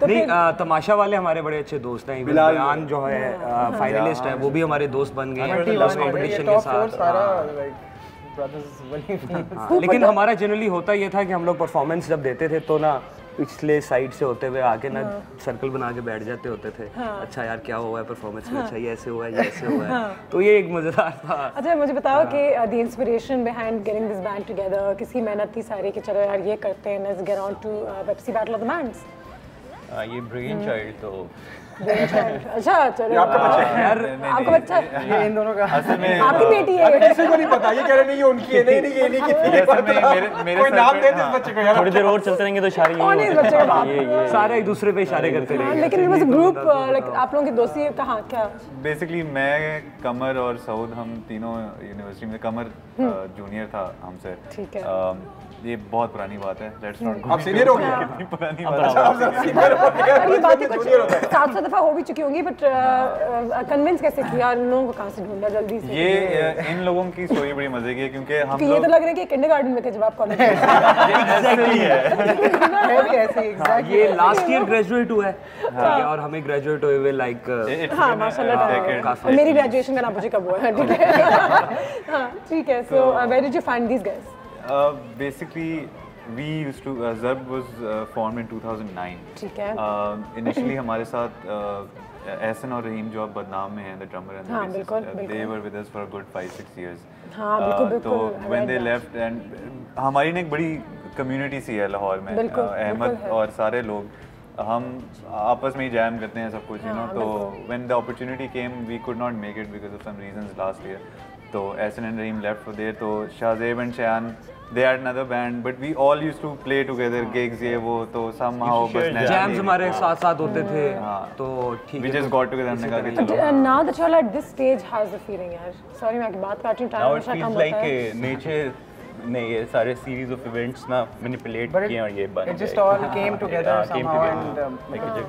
तो नहीं तमाशा वाले हमारे बड़े अच्छे दोस्त हैं, बयान जो है फाइनलिस्ट है वो भी हमारे दोस्त बन गए हैं कंपटीशन के साथ। लेकिन हमारा जनरली होता ये था कि हम लोग परफॉर्मेंस जब देते थे तो ना पिछले साइड से होते हुए आके ना सर्कल बना के बैठ जाते होते थे। अच्छा यार क्या हुआ है परफॉर्मेंस में, अच्छा ये ऐसे हुआ है, ये ऐसे हुआ है, तो ये एक मजेदार था। अच्छा मुझे बताओ कि the inspiration behind getting this band together, किसी मेहनत थी सारी कि चलो यार ये करते हैं, let's get on to Pepsi battle of the bands. ये ब्रेन चाइल्ड तो अच्छा चलो आपका बच्चा ये इन दोनों का असल में आपकी बेटी है, किसी को नहीं पता, ये कह रहे नहीं ये उनकी है, नहीं ये नहीं की मेरे कोई नाम दे दे इस बच्चे को यार। थोड़ी देर और चलते रहेंगे तो इशारे ये सारे एक दूसरे पे इशारे करते रहेंगे। लेकिन it was a group, like आप लोगों की दोस्ती कहाँ क्या? बेसिकली मैं, कमर और सऊद हम तीनों यूनिवर्सिटी में, कमर जूनियर था हमसे। ठीक है ये बहुत पुरानी बात है, लेट्स नॉट आप सीनियर हो गए? कितनी पुरानी बात है, सीनियर हो गए। ये बातें कुछ 700 दफा हो भी चुकी होंगी, बट कन्विंस कैसे किया इन लोगों को, कहाँ से ढूंढा जल्दी से? ये इन लोगों की स्टोरी बड़ी मजे की है क्योंकि हम ये तो लग रहा है कि किंडरगार्टन में थे जब आप कॉलेज में। एग्जैक्टली है ये लास्ट ईयर ग्रेजुएट हुआ है और हमें ग्रेजुएट हुए हुए लाइक हाँ माशाल्लाह। मेरी ग्रेजुएशन का नाम मुझे कब हुआ है? ठीक है हाँ ठीक है। So where did you find these guys? Basically, we used to. Zarb was formed in 2009. ठीक है। Initially हमारे साथ एहसन और रहीम जो अब बदनाम में हैं, the drummer and the हाँ, bassist, they were with us for a good 5-6 years. हाँ बिल्कुल तो when they left and हमारी ना एक बड़ी community सी है लाहौर में, अहमद और सारे लोग हम आपस में ही जैम करते हैं सब कुछ, you know. तो when the opportunity came, we could not make it because of some reasons last year. तो Ehsan and Raheem left for there, तो Shahzeb and Shayan they had another band, but we all used to play together gigs ये वो, तो somehow बस jams हमारे साथ साथ होते थे। तो ठीक है, we just got together, हमने कहा कि चलो। Now that you're at this stage, how's the feeling यार? Sorry मैं आपकी बात काट रही हूँ, टाइम हमेशा कम होता है। नेचर ने ये सारे सीरीज ऑफ इवेंट्स ना मैनिपुलेट किए और ये बन गए। It just all came together somehow and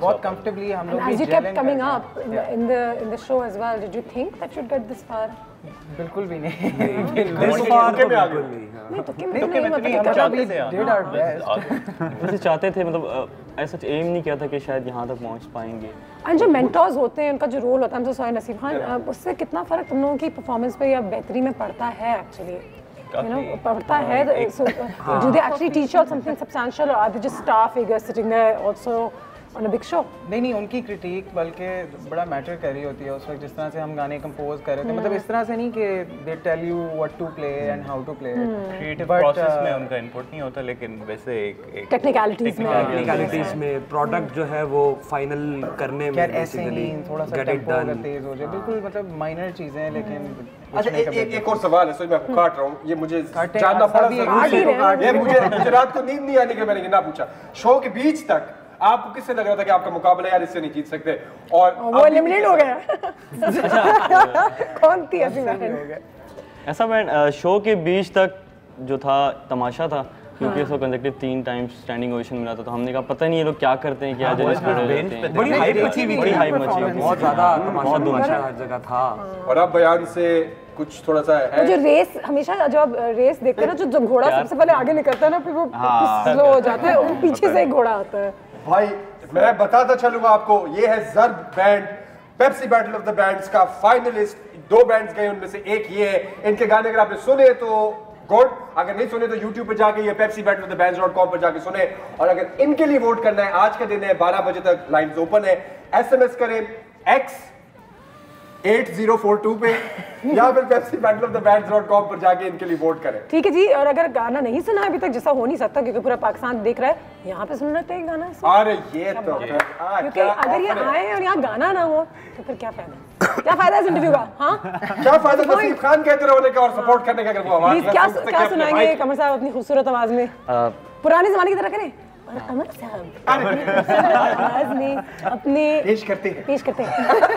बहुत comfortably हम लोग भी As you kept coming up in the show as well, did you think that you'd get this far? बिल्कुल भी नहीं। नहीं तो क्या मतलब वैसे चाहते थे, मतलब ऐसा एम नहीं किया था कि शायद यहाँ तक पहुँच पाएंगे। और जो मेंटर्स होते हैं उनका जो रोल होता है, सॉरी नसीब खान, उससे कितना फ़र्क तुम लोगों की परफॉर्मेंस पे या बेहतरी में पड़ता है एक्चुअली? पड़ता है, do they actually teach you something substantial or are they just star figures sitting there also on a big show? नहीं, उनकी क्रिटिक बल्कि बड़ा मैटर कर रही होती है उस वक्त, जिस तरह से हम गाने कंपोज कर रहे थे, मतलब इस तरह से नहीं कि they tell you what to play and how to play. Creative process में उनका इनपुट नहीं होता, लेकिन वैसे एक टेक्निकलिटीज में प्रोडक्ट जो है वो फाइनल करने में बेसिकली थोड़ा सा टेम्पो अगर तेज हो जाए, बिल्कुल मतलब माइनर चीजें हैं, लेकिन अच्छा एक और सवाल है, मैं आपको काट रहा हूँ, ये मुझे जानना पड़ा, ये मुझे रात को नींद नहीं आने के मैंने ना पूछा, शो के बीच तक आपको किससे लग रहा था कि आपका मुकाबला यार इससे नहीं जीत सकते और वो एलिमिनेट हो गया? कौन थी ऐसी बहन? ऐसा मैं शो के बीच तक जो था तमाशा था, क्योंकि इसको कंसेक्टिव 3 टाइम्स स्टैंडिंग ओवेशन मिला था, तो हमने कहा पता नहीं ये लोग क्या करते हैं, क्या जजेस कर रहे हैं। बड़ी हाइप मची हुई थी, बहुत ज़्यादा तमाशा हर जगह था। और अब बयान से कुछ थोड़ा सा है जो रेस, हमेशा जब रेस देखते हैं ना, जो घोड़ा सबसे पहले आगे निकलता है ना, फिर वो स्लो हो जाता है, वो पीछे से एक घोड़ा आता है। भाई मैं बताता चलूंगा आपको, ये है Zerb band, Pepsi battle of the bands का फाइनलिस्ट। 2 बैंड्स गए, उनमें से एक ये है। इनके गाने अगर आपने सुने तो गुड, अगर नहीं सुने तो YouTube पे जाके ये पेप्सी बैटल ऑफ द बैंड्स.com पर जाके सुने। और अगर इनके लिए वोट करना है, आज का दिन है, 12 बजे तक लाइन्स ओपन है। SMS करें X 8042 पे या फिर पेप्सी बैटल ऑफ द बैंड्स.com पर जाके इनके लिए वोट करें। ठीक है जी। और अगर गाना नहीं सुना अभी तक, जैसा हो नहीं सकता क्योंकि पूरा पाकिस्तान देख रहा है, यहाँ पे सुन लेते हैं गाना। अरे ये तो क्योंकि अगर ये आए और यहाँ गाना ना हो तो फिर क्या फायदा? क्या फायदा इस इंटरव्यू का? हाँ, क्या फायदा नसीब खान कहते रहने का और सपोर्ट करने का? अगर वो आवाज क्या सुनाएंगे कमर साहब अपनी खूबसूरत आवाज में? पुराने जमाने की तरह करें। और कमर साहब आवाज में अपने पेश करते हैं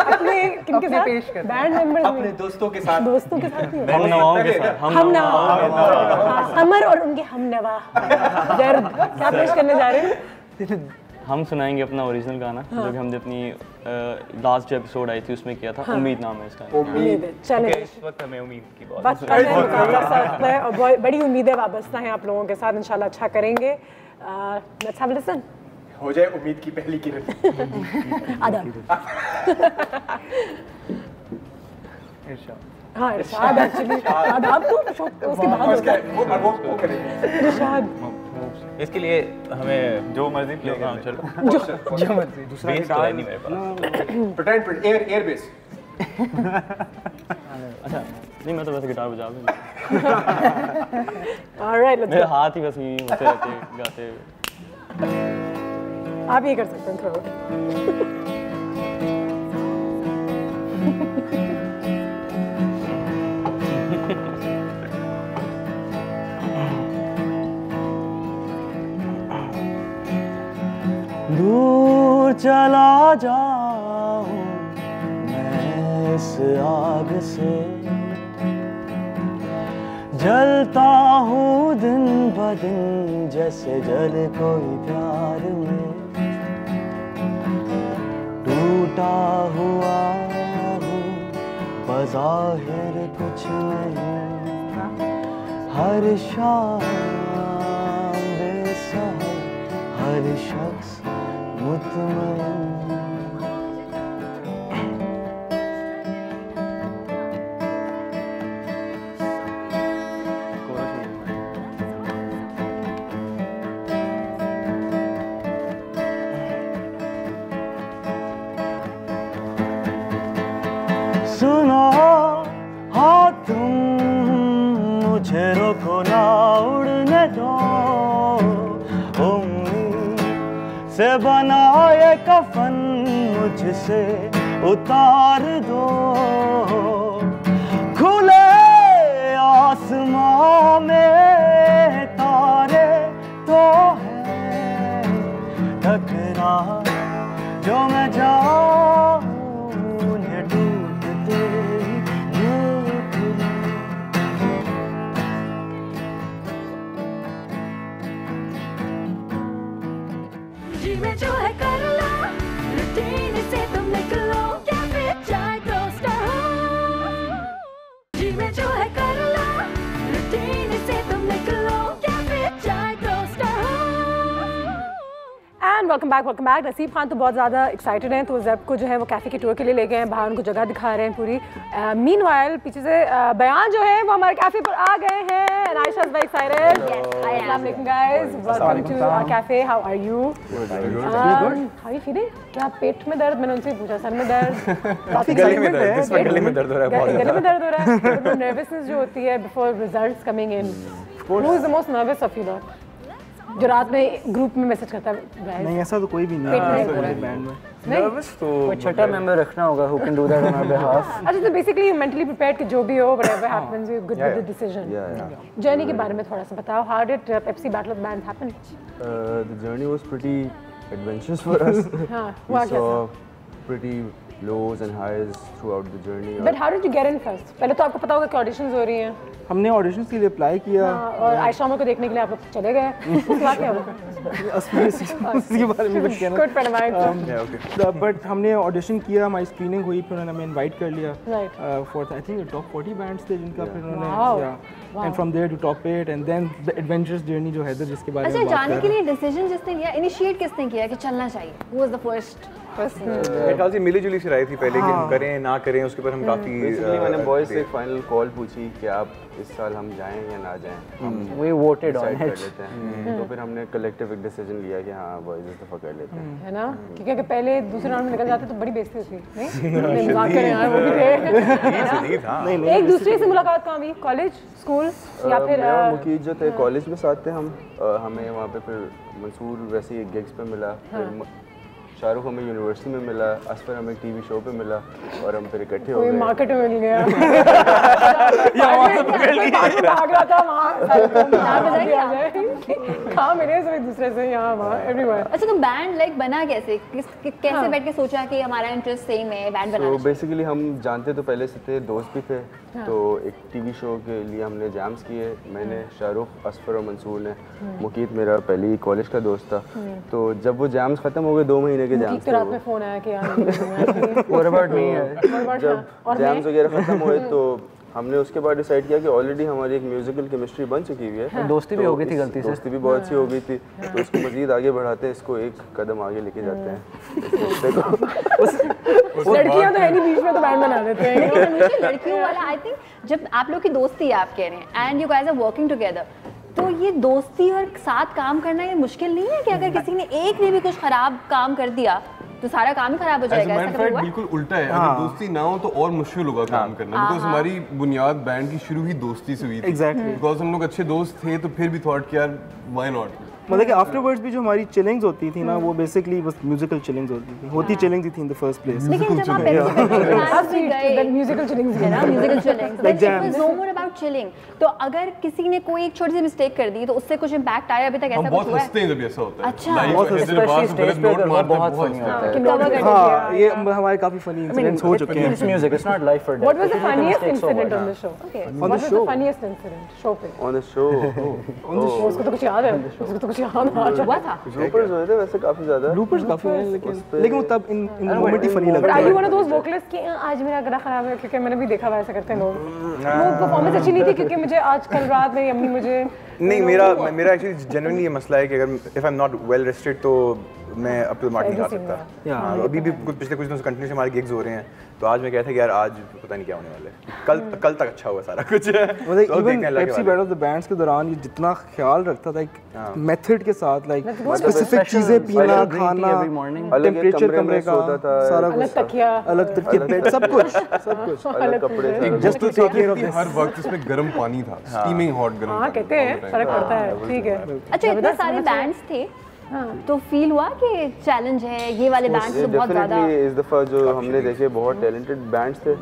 अपने किनके साथ? बैंड मेंबर्स, अपने दोस्तों के साथ हम नवाओं के साथ, हम नवा कमर और उनके हम नवा दर्द क्या पेश करने जा रहे हैं? हम सुनाएंगे अपना ओरिजिनल गाना, जो कि हमने अपनी लास्ट जो एपिसोड आई थी उसमें किया था। उम्मीद नाम है इसका। उम्मीद, चलें इस वक्त हमें उम्मीद की बहुत बड़ी उम्मीदें वाबस्ता हैं आप लोगों के साथ, इंशाल्लाह अच्छा करेंगे। Let's have a listen. हो जाए उम्मीद की पहली किरण। आदाब। हाँ इरशाद, एक्चुअली आदाब तो उसके बाद वो करेंगे इरशाद। इसके लिए हमें जो मर्जी प्ले करना, चलो जो मर्जी। दूसरा बेस तो है नहीं मेरे पास। Pretend air base. अच्छा नहीं, मैं तो वैसे गिटार बजा लूँगा। ऑलराइट, लेट्स मेरे हाथ ही बस यूं होते रहते गाते। आप ये कर सकते हैं थोड़ा। दूर चला जाऊं मैं इस आग से, जलता हूँ दिन ब दिन जैसे जले कोई प्यार में। टूटा हुआ हूँ बज़ाहिर कुछ नहीं, हर शाम बेसहारा, हर शख्स मुतमईन। सुनो हाँ तुम मुझे रोको ना उड़ने दो, उम्मीद से बना ये कफन मुझसे उतार दो। खुले आसमां में तारे तो हैं, टकरा जो मैं जाऊं उन्हें ढूंढते जीवन जो है कर लो, रूटीन से तुम निकलो, क्या फिर चाय टोस्टर हो। जीवन जो है कर लो, रूटीन से तुम निकलो, क्या फिर चाय टोस्टर हो। And welcome back. नसीब खान तो बहुत ज़्यादा एक्साइटेड हैं, तो ज़ैब को जो है वो कैफ़े के टूर के लिए ले गए हैं, बाहर उनको जगह दिखा रहे हैं पूरी। मीनवाइल पीछे से बयान जो है वो हमारे कैफ़े पर आ गए हैं and Aisha is very excited. Assalamu alaikum guys, welcome to our cafe. How are you? How are you feeling? क्या पेट में दर्द? मैंने उनसे पूछा, सर में दर्द, गले में दर्द, इस वक्त गले में दर्द हो रहा है बहुत गले में दर्द हो रहा है। तो नर्वसनेस जो होती है before results coming in. Who is the most nervous of you lot? जो रात में ग्रुप में मैसेज करता है? नहीं, ऐसा तो कोई भी नहीं है बैंड में। नर्वस तो कोई छोटा मेंबर रखना होगा who can do that on our behalf. अच्छा, तो बेसिकली मेंटली प्रिपेयर्ड कि जो भी हो whatever happens you good with the decision. Journey के बारे में थोड़ा सा बताओ. How did Pepsi Battle of the Bands happen? The journey was pretty adventurous for us. हाँ, we saw pretty lows and highs throughout the journey. But how did you get in first? पहले तो आपको पता होगा कि auditions हो रही हैं. हमने ऑडिशंस के लिए अप्लाई किया और आयशा को देखने के लिए आप लोग चले गए. उसके बाद क्या हुआ? उसके बारे में कुछ कहना. Good friend of mine. But हमने ऑडिशन किया, हमारी स्क्रीनिंग हुई, फिर उन्होंने हमें इनवाइट कर लिया for I think top 40 bands थे जिनका फिर उन्होंने and from there to top 8 and then the adventurous journey जो है जिसके बारे में अच्छा, जाने के लिए डिसीजन जिसने लिया, इनिशिएट किसने किया कि चलना चाहिए? Who was the first person? मेरे ख्याल से मिली-जुली से राय थी पहले कि हम करें ना करें, उसके ऊपर हम काफी बेसिकली मैंने बॉयज से एक फाइनल कॉल पूछी कि आप इस साल हम जाएं या ना जाएं. We voted on it. तो फिर हमने कलेक्टिव एक डिसीजन लिया कि हाँ बॉयज इस दफा कर लेते हैं, है ना? क्योंकि पहले दूसरे राउंड में निकल जाते तो बड़ी बेइज्जती होती. नहीं मजाक कर रहे हैं, वो भी थे. एक दूसरे से मुलाकात कहाँ हुई? कॉलेज, स्कूल या फिर मुकीद जो थे कॉलेज में साथ थे हम. हमें वहाँ पे फिर मंसूर वैसे ही गिग्स पे मिला, फिर शाहरुख हमें यूनिवर्सिटी में मिला, असफर हमें टीवी शो पे मिला और हम फिर इकट्ठे हो गए. मार्केट में मिल गया. भाग रहा था वहाँ. कहाँ मिले सब एक दूसरे से, यहाँ वहाँ एवरीवेयर. अच्छा, तो बैंड लाइक बना कैसे? कैसे बैठ के सोचा कि हमारा इंटरेस्ट सेम है, बैंड बनाना? तो बेसिकली हम जानते तो पहले से थे, दोस्त भी थे. तो एक टीवी शो के लिए हमने जैम्स किए. मैंने, शाहरुख, असफर और मंसूर ने. मुकीत मेरा पहले ही कॉलेज का दोस्त था. तो जब वो जैम्स खत्म हो गए 2 महीने के जैम्स, रात में फोन आया कि यार what about me है. जब जैम्स वगैरह खत्म हुए तो हमने उसके बाद डिसाइड किया कि ऑलरेडी हमारी एक म्यूजिकल केमिस्ट्री बन चुकी हुई है. दोस्ती भी हो गई थी गलती से. दोस्ती भी बहुत अच्छी हो गई थी. तो इसको मजीद आगे बढ़ाते हैं, इसको एक कदम आगे लेके जाते हैं. लड़कियां तो है नहीं बीच में, तो बैंड बना देते हैं. लड़कियों वाला आई थिंक जब आप लोग की दोस्ती है, आप कह रहे हैं and you guys are working together, तो ये दोस्ती और साथ काम करना ये मुश्किल नहीं है कि अगर किसी ने एक ने भी कुछ खराब काम कर दिया तो सारा काम ही खराब हो जाएगा? ऐसा कभी हुआ? बिल्कुल उल्टा है. अगर दोस्ती ना हो तो और मुश्किल होगा काम करना, बिकॉज हमारी बुनियाद बैंड की शुरू ही दोस्ती से हुई थी. एग्जैक्टली. बिकॉज हम लोग अच्छे दोस्त थे तो फिर भी थॉट कि यार व्हाई नॉट. मतलब कि आफ्टरवर्ड्स भी जो हमारी चिलिंग्स होती थी ना, वो बेसिकली बस म्यूजिकल चिलिंग्स होती चिलिंग्स थी इन द फर्स्ट प्लेस. लेकिन जब आप गए म्यूजिकल चिलिंग्स है ना, musical chillings like it was no more about chilling. तो अगर किसी ने कोई एक छोटी सी मिस्टेक कर दी तो उससे कुछ इंपैक्ट आया अभी तक? ऐसा कुछ हुआ है? बहुत हंसते हैं जब ऐसा होता है. अच्छा, बहुत स्पेशली स्टेज पे बहुत फनी होता है. हाँ, ये हमारे काफी फनी इंसिडेंट्स हो चुके हैं. It's music, it's not life or death. What was the funniest incident on the show? On the show. What was the funniest incident show पे? On the show. उसको तो कुछ याद है. उसको तो कुछ याद आ था. ब्लूपर्स हुए थे वैसे काफी ज्यादा. ब्लूपर्स काफी हैं, लेकिन वो तब इन मोमेंट ही फनी लगता है. Are you one of those vocalists कि आज मेरा गला खराब है? क्योंकि मैंने भी देखा वैसा करते हैं लोग. वो परफॉर्मेंस अच्छी नहीं थी क्योंकि मुझे आज कल रात मेरी अम्मी मुझे नहीं, मेरा एक्चुअली जेन्युइनली ये मसला है कि अगर if I am not well rested तो मैं अप टू द मार्क नहीं आ सकता. अभी भी पिछले कुछ दिनों से कंटिन्यूस हमारे गिग्स हो रहे हैं. तो आज मैं कहता कि यार आज पता नहीं क्या होने वाला है. कल तक अच्छा हुआ सारा कुछ. मतलब even Pepsi battle of the bands के दौरान ये जितना ख्याल रखता था एक मेथड के साथ, लाइक स्पेसिफिक चीजें पीना, खाना, टेंपरेचर कमरे का, सारा कुछ, अलग तकिया, बेड, सब कुछ अलग कपड़े. Just to take care of this. हर वक्त इसमें गर्म पानी था, स्टीमिंग हॉट गर्म. हां, कहते हैं फर्क पड़ता है. ठीक है. अच्छा, इतने सारे बैंड्स थे तो फील हुआ कि चैलेंज है ये वाले बैंड्स तो बहुत ज्यादा. इस दफा जो हमने देखे बहुत टैलेंटेड बैंड्स थे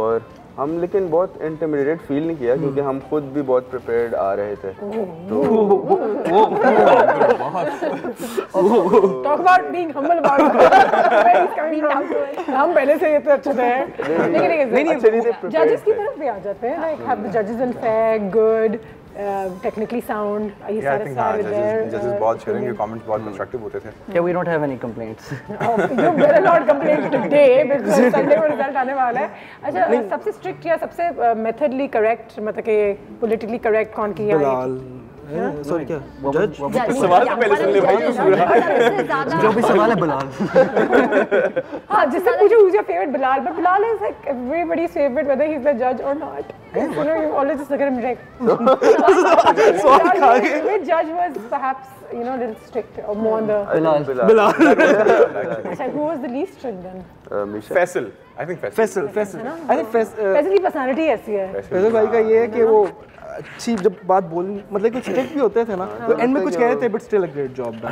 और हम लेकिन बहुत इंटिमिडेटेड फील नहीं किया क्योंकि हम खुद भी बहुत प्रिपेयर्ड आ रहे थे. Talk about being humble about हम पहले से ये तो अच्छे थे. लेकिन जजेस की तरफ भी आ जाते हैं, लाइक हैव द जजेस been fair, good, technically sound? Are you satisfied with their judges बहुत sharing के comments बहुत constructive होते थे. Yeah, we don't have any complaints. You better not complain today because Sunday को result आने वाला है. अच्छा, सबसे strict या सबसे methodically correct, मतलब कि politically correct कौन किया? बिलाल सॉरी क्या जज सवाल तो पहले सुन ले भाई, जो भी सवाल है बिलाल। हाँ, जिससे पूछो who's your favorite Bilal, but Bilal is like everybody's favorite whether he's the judge or not. You know, you always just look at him like. The judge was perhaps, you know, a little strict or more on the. Bilal. Actually, who was the least strict then? Faisal, I think Faisal I think Faisal की personality ऐसी है. फैसल भाई का ये है कि वो अच्छी जब बात बोल मतलब कुछ स्ट्रिक्ट भी होते थे ना तो एंड में कुछ कह रहे थे but still a great job done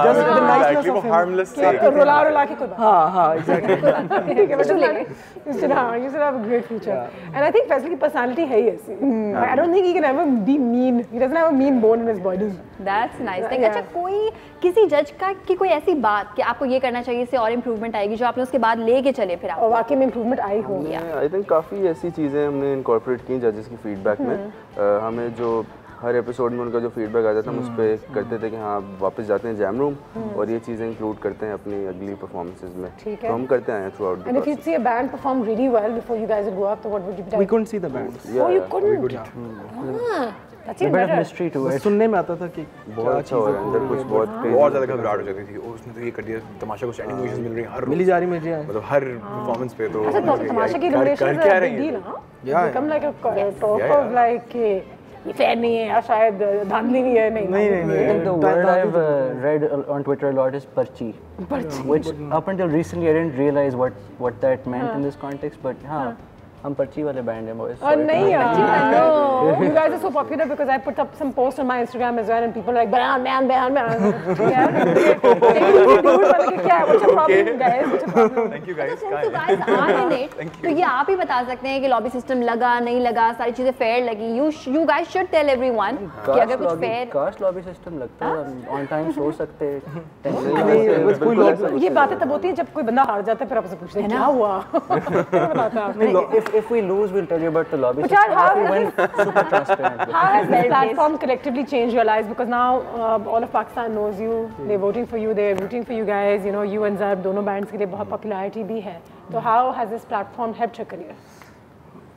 just the niceness of harmless तो रुला के कोई बात हाँ एग्जैक्टली ठीक है but you should have a great future and I think Faisal की personality है ही ऐसी. I don't think he can ever be mean. He doesn't have a mean bone in his body. That's nice thing. अच्छा कोई किसी जज का की कोई ऐसी बात कि आपको ये करना चाहिए इससे और इम्प्रूवमेंट आएगी जो आपने उसके बाद लेके चले फिर आप वाकई में इम्प्रूवमेंट आई हो. आई थिंक काफ़ी ऐसी चीज़ें हमने इनकॉर्पोरेट की जजेस की फीडबैक में. हमें जो हर एपिसोड में उनका जो फीडबैक आता था हम उस पर करते थे कि हाँ वापस जाते हैं जैम रूम और ये चीज़ें इंक्लूड करते हैं अपनी अगली परफॉर्मेंसेस में. तो हम करते हैं through out the And if you'd see a band perform really well before you guys would go up, so what would you be doing? We couldn't see the band. Oh, you couldn't? That's even better. mystery to it. सुनने में आता था कि बहुत अच्छा हो रहा है अंदर कुछ बहुत ज़्यादा घबराहट हो जाती थी. उसने तो ये कर दिया तमाशा को स्टैंडिंग ओवेशंस मिल रही हैं हर मिली जा रही है मतलब हर परफॉर्मेंस पे. तो अच्छा तमाशा की nominations are a big deal, huh? Yeah. Become like a talk of like ये फैन नहीं है या शायद धांधली नहीं है. नहीं. The word I've read on Twitter a lot is parchi. Which up until recently I didn't realize what that meant in this context, but हाँ हम पर्ची वाले बैंड हैं boys. और नहीं यार, no. You guys are so popular because I put up some post on my Instagram as well and people are like बयान. क्या what's your problem guys? What's your problem? Thank you guys. तो guys are in it. तो ये आप ही बता सकते हैं कि लॉबी सिस्टम लगा नहीं लगा सारी चीजें फेयर लगी. You guys should tell everyone कि अगर कुछ फेयर कास्ट लॉबी सिस्टम लगता है ऑन टाइम सो सकते हैं. ये बातें तब होती हैं जब कोई बंदा हार जाता है फिर आपसे पूछते हैं क्या हुआ. बताता है. If we lose, we'll tell you about the lobby. But system. how If we win, super transparent. How has this platform collectively changed your lives? Because now all of Pakistan knows you. They're voting for you. They're rooting for you guys. You know, you and Zarb, दोनों bands के लिए बहुत popularity भी है. So how has this platform helped your career?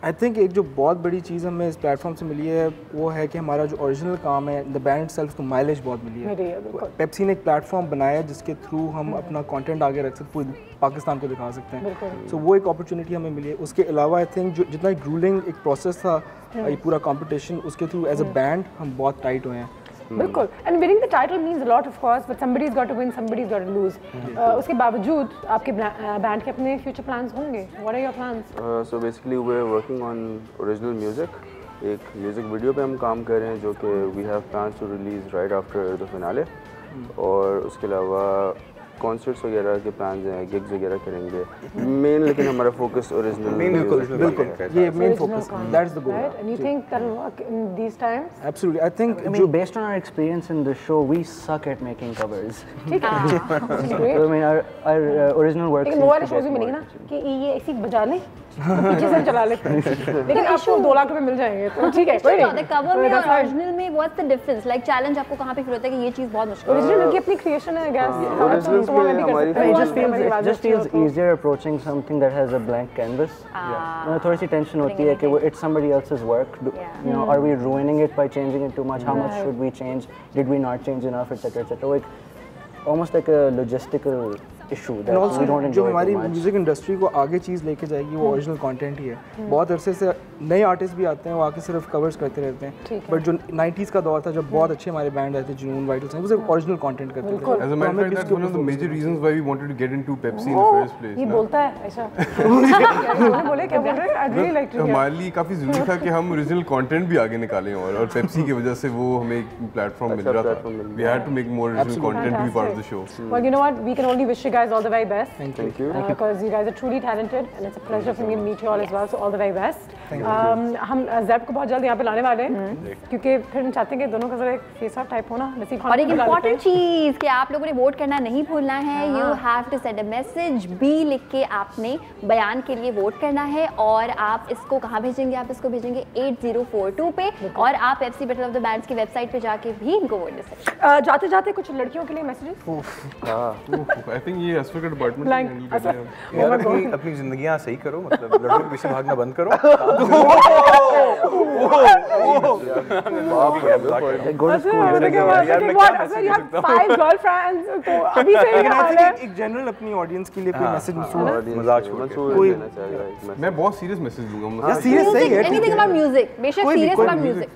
I think एक जो बहुत बड़ी चीज़ हमें इस प्लेटफॉर्म से मिली है वो है कि हमारा जो ओरिजिनल काम है द बैंड सेल्फ को माइलेज बहुत मिली है. पेप्सी ने एक प्लेटफॉर्म बनाया है जिसके थ्रू हम अपना कंटेंट आगे रख सकते पूरे पाकिस्तान को दिखा सकते हैं. सो वो एक अपॉर्चुनिटी हमें मिली है. उसके अलावा आई थिंक जो जितना ग्रूलिंग एक प्रोसेस था ये पूरा कंपटीशन उसके थ्रू एज अ बैंड हम बहुत टाइट हुए हैं. बिल्कुल. And winning the title means a lot of course, but somebody's got to win, somebody's got to lose. उसके बावजूद आपके बैंड के अपने फ्यूचर प्लान्स होंगे. What are your plans? So basically we're working on original music. एक music video पे हम काम कर रहे हैं जो कि we have plans to release right after the finale. और उसके अलावा कॉन्सर्ट्स वगैरह के प्लान्स हैं, गिग्स वगैरह करेंगे. मेन लेकिन हमारा फोकस ओरिजिनल बिल्कुल ये main focus that's the goal. And you think that will work in these times? Absolutely. I think I mean based on our experience in the show we suck at making covers. ठीक है. So I mean our original work. लेकिन mobile shows भी मिलेंगे ना कि ये ऐसी बजा ले पीछे से चला लेते हैं लेकिन आपको 2 लाख रुपए मिल जाएंगे तो ठीक है. कवर में और ओरिजिनल में what's the difference like challenge आपको कहाँ पे फील होता है कि ये चीज बहुत मुश्किल है. ओरिजिनल की अपनी क्रिएशन है gas. It just feels easier approaching something that has a blank canvas. थोड़ी सी टेंशन होती है कि it's somebody else's work. You know, are we ruining it by changing it too much? How much should we change? Did we not change enough, etc., etc. Like almost like a logistical issue that we don't enjoy. जो हमारी music industry को आगे चीज़ लेके जाएगी वो original content ही है. बहुत अरसे से नए आर्टिस्ट भी आते हैं वो आके सिर्फ कवर्स करते रहते हैं. बट जो 90s का दौर था जब बहुत अच्छे हमारे बैंड आए थे जुनून वाइटल्स वो सिर्फ ओरिजिनल कंटेंट करते थे. As a matter of fact, that's one of the major reasons why we wanted to get into Pepsi in the first place. ये बोलता है ऐसा. बोले क्या बोल रहे हैं? I'd really like to hear. हमारे लिए काफ़ी ज़रूरी था कि हम ओरिजिनल कंटेंट भी आगे निकालें और पेप्सी की वजह से वो हमें एक प्लेटफॉर्म मिल रहा था. We had to make more original content to be part of the show. Well, you know what? We can only wish you guys all the very best. Thank you. Because you guys are truly talented and it's a pleasure for me to meet you all as well. So all the very best. हम ज़ैब को बहुत जल्द यहाँ पे लाने वाले हैं क्योंकि फिर हम चाहते हैं कि दोनों का जरा एक फेस ऑफ टाइप होना. और एक इम्पॉर्टेंट चीज़ कि आप लोगों ने वोट करना नहीं भूलना है. You have to send a message B लिख के आपने बयान के लिए वोट करना है और आप इसको कहाँ भेजेंगे? आप इसको भेजेंगे 8042 पे और आप Pepsi battle of the bands की वेबसाइट पे जाके भी इनको वोट दे सकते हैं. जाते जाते कुछ लड़कियों के लिए मैसेजेस. आई थिंक ये एस्पेक्ट डिपार्टमेंट यार अपनी जिंदगियां सही करो मतलब लड़कों के पीछे भागना बंद करो. एक जनरल अपनी ऑडियंस के लिए कोई मैसेज मजाक कोई मैं बहुत सीरियस मैसेज दूंगा सीरियस सही है एनीथिंग अबाउट म्यूजिक बेशक सीरियस अबाउट म्यूजिक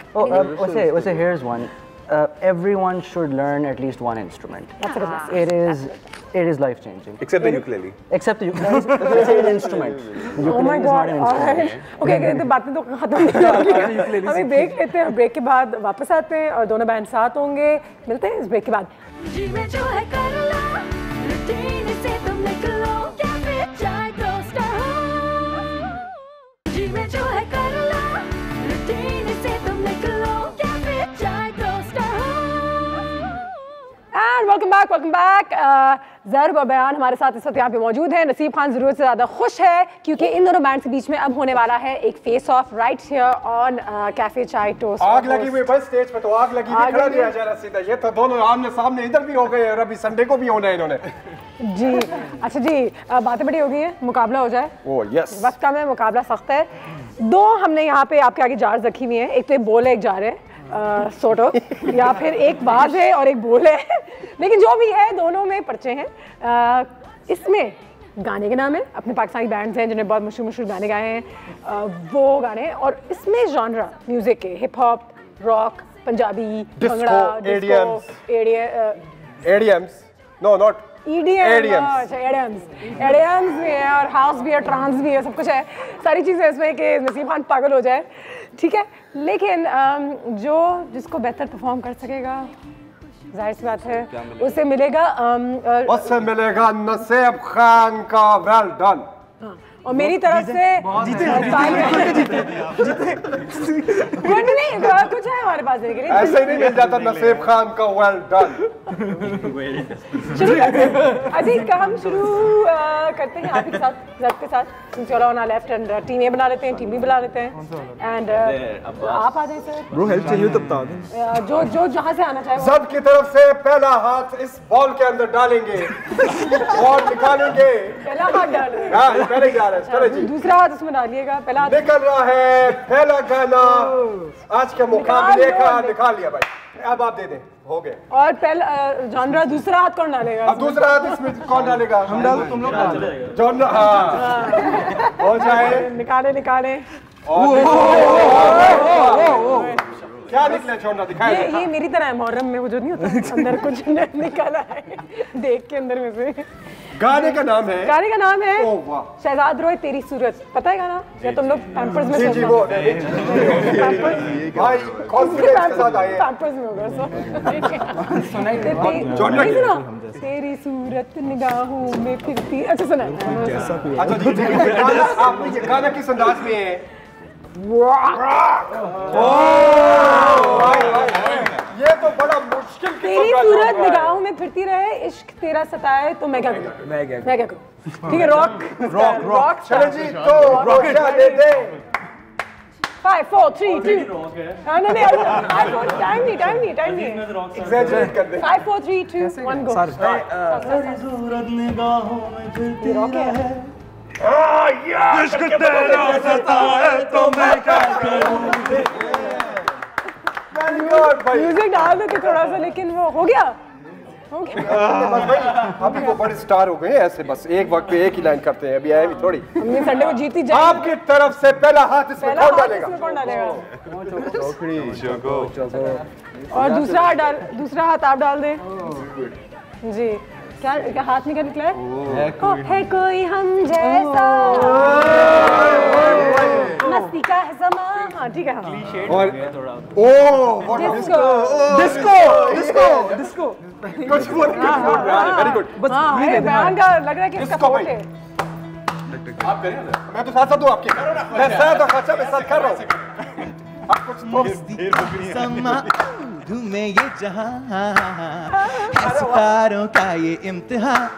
वैसे here's one everyone should learn at least one instrument. That's a good message. It is life changing. Except the ukulele. Except the ukulele. It's an instrument. Oh my God. Okay, तो बातें तो खत्म नहीं होंगी. हमें break लेते हैं. Break के बाद वापस आते हैं और दोनों बैंड साथ होंगे. मिलते हैं इस ब्रेक के बाद. जी में जो है कर लो, रूटीन से तुम निकलो, क्या फिर चाहे दोस्त हो. जी में जो है कर लो, रूटीन से तुम निकलो, क्या फिर चाहे दोस्त हो. And welcome back. ज़र्ब और बयान हमारे साथ इस वक्त यहाँ पे मौजूद हैं. नसीब खान ज़रूरत से ज़्यादा खुश है क्योंकि इन दोनों बैंड्स के बीच में अब होने वाला है एक face of right here on cafe चाय टोस्ट. आग लगी हुई बस स्टेज पे तो आग लगी हुई खड़ा दिया जा रहा सीधा. ये तो दोनों आमने सामने इधर भी हो गए और अभी संडे को भी होना है इन्होंने. जी अच्छा जी बातें बड़ी हो गई हैं. मुकाबला हो जाए. Oh yes. वक्त कम है, मुकाबला सख्त है. दो हमने यहाँ पे आपके आगे जार्स रखी हुई हैं. एक तो बोल है एक जार है sort of, या फिर एक बाज है और एक बोल है. लेकिन जो भी है दोनों में पर्चे हैं. इसमें गाने के नाम है. अपने पाकिस्तानी बैंड्स हैं जिन्हें बहुत मशहूर गाने गाए हैं वो गाने. और इसमें जॉनरा म्यूजिक के hip hop, rock, Punjabi, bhangra, EDMs no not EDMs भी है और हाउस भी है, ट्रांस भी है, सब कुछ है. सारी चीज़ें इसमें कि नसीब खान पागल हो जाए. ठीक है लेकिन जिसको बेहतर परफॉर्म कर सकेगा जाहिर सी बात है उससे मिलेगा नसीब खान का वेल डन. और मेरी तरफ से जीते नहीं कुछ है हमारे पास देने के लिए. ऐसे ही नहीं मिल जाता नसीब खान का वेल डन. अजीज का हम शुरू करते हैं आपके साथ ज़र्ब के साथ. ऑन लेफ्ट एंड टीम ए बना लेते हैं, टीम बी बना लेते हैं. एंड आप आ जाए सर. ब्रो हेल्प चाहिए तो बता दें. जो जहाँ से आना चाहे. ज़र्ब की तरफ से पहला हाथ इस बॉल के अंदर डालेंगे और निकालेंगे. पहला हाथ डालेंगे. हाँ पहले जा रहा है. चलो जी दूसरा हाथ उसमें डालिएगा. पहला हाथ निकल रहा है. पहला गाना आज के मुकाबले का निकाल लिया भाई. अब आप दे दें. हो गए. और पहला जॉनरा दूसरा हाथ कौन डालेगा? अब दूसरा हाथ इसमें कौन डालेगा? हम डाल. तुम लोग डाल. जॉनरा हाँ हो जाए. निकाले. क्या निकला जॉनरा दिखाए. ये मेरी तरह है मुहर्रम में वो जो नहीं होता अंदर कुछ निकाला है देख के अंदर में से. गाने का नाम है शहजाद रोए तेरी सूरत. पता है गाना या तुम लोग पैम्पर्स में? जी वो भाई कॉन्फिडेंस के साथ आए. पैम्पर्स में होगा सो. सुनाई तेरी सूरत निगाहों में फिरती. अच्छा सुना. अच्छा जी आप ये गाना किस अंदाज में है? ये तो बड़ा मुश्किल. तेरी सूरत निगाहों में फिरती रहे, इश्क तेरा सताए तो मैं क्या करूं. ठीक है रॉक. चलो जी तो रॉकेट दे दे. 5 4 3 2 नहीं टाइम नहीं एग्जैजरेट कर दे. 5 4 3 2 1 गो. सूरत निगाहों में फिरती रहे, इश्क तेरा सताए तो मैं क्या करूं. म्यूजिक डाल देते थोड़ा सा लेकिन वो हो गया. अभी वो बड़े स्टार हो गए ऐसे बस एक वक्त पे एक ही लाइन करते हैं. अभी आए भी थोड़ी. हमने संडे को जीती जाए. आपकी तरफ से पहला हाथ इसमें कौन डालेगा? और दूसरा हाथ आप डाल दें जी. क्या हाथ निकला है कोई हम जैसा मस्ती का है समा. हाँ ठीक है. और डिस्को कुछ वेरी गुड. बयान का लग रहा है कि इसका फोर्ट है. आप करिए ना. मैं तो साथ हूँ आपके. मैं साथ और खर्चा में साथ कर रहा हूँ. आप कुछ में ये जहां सितारों का ये इम्तिहान.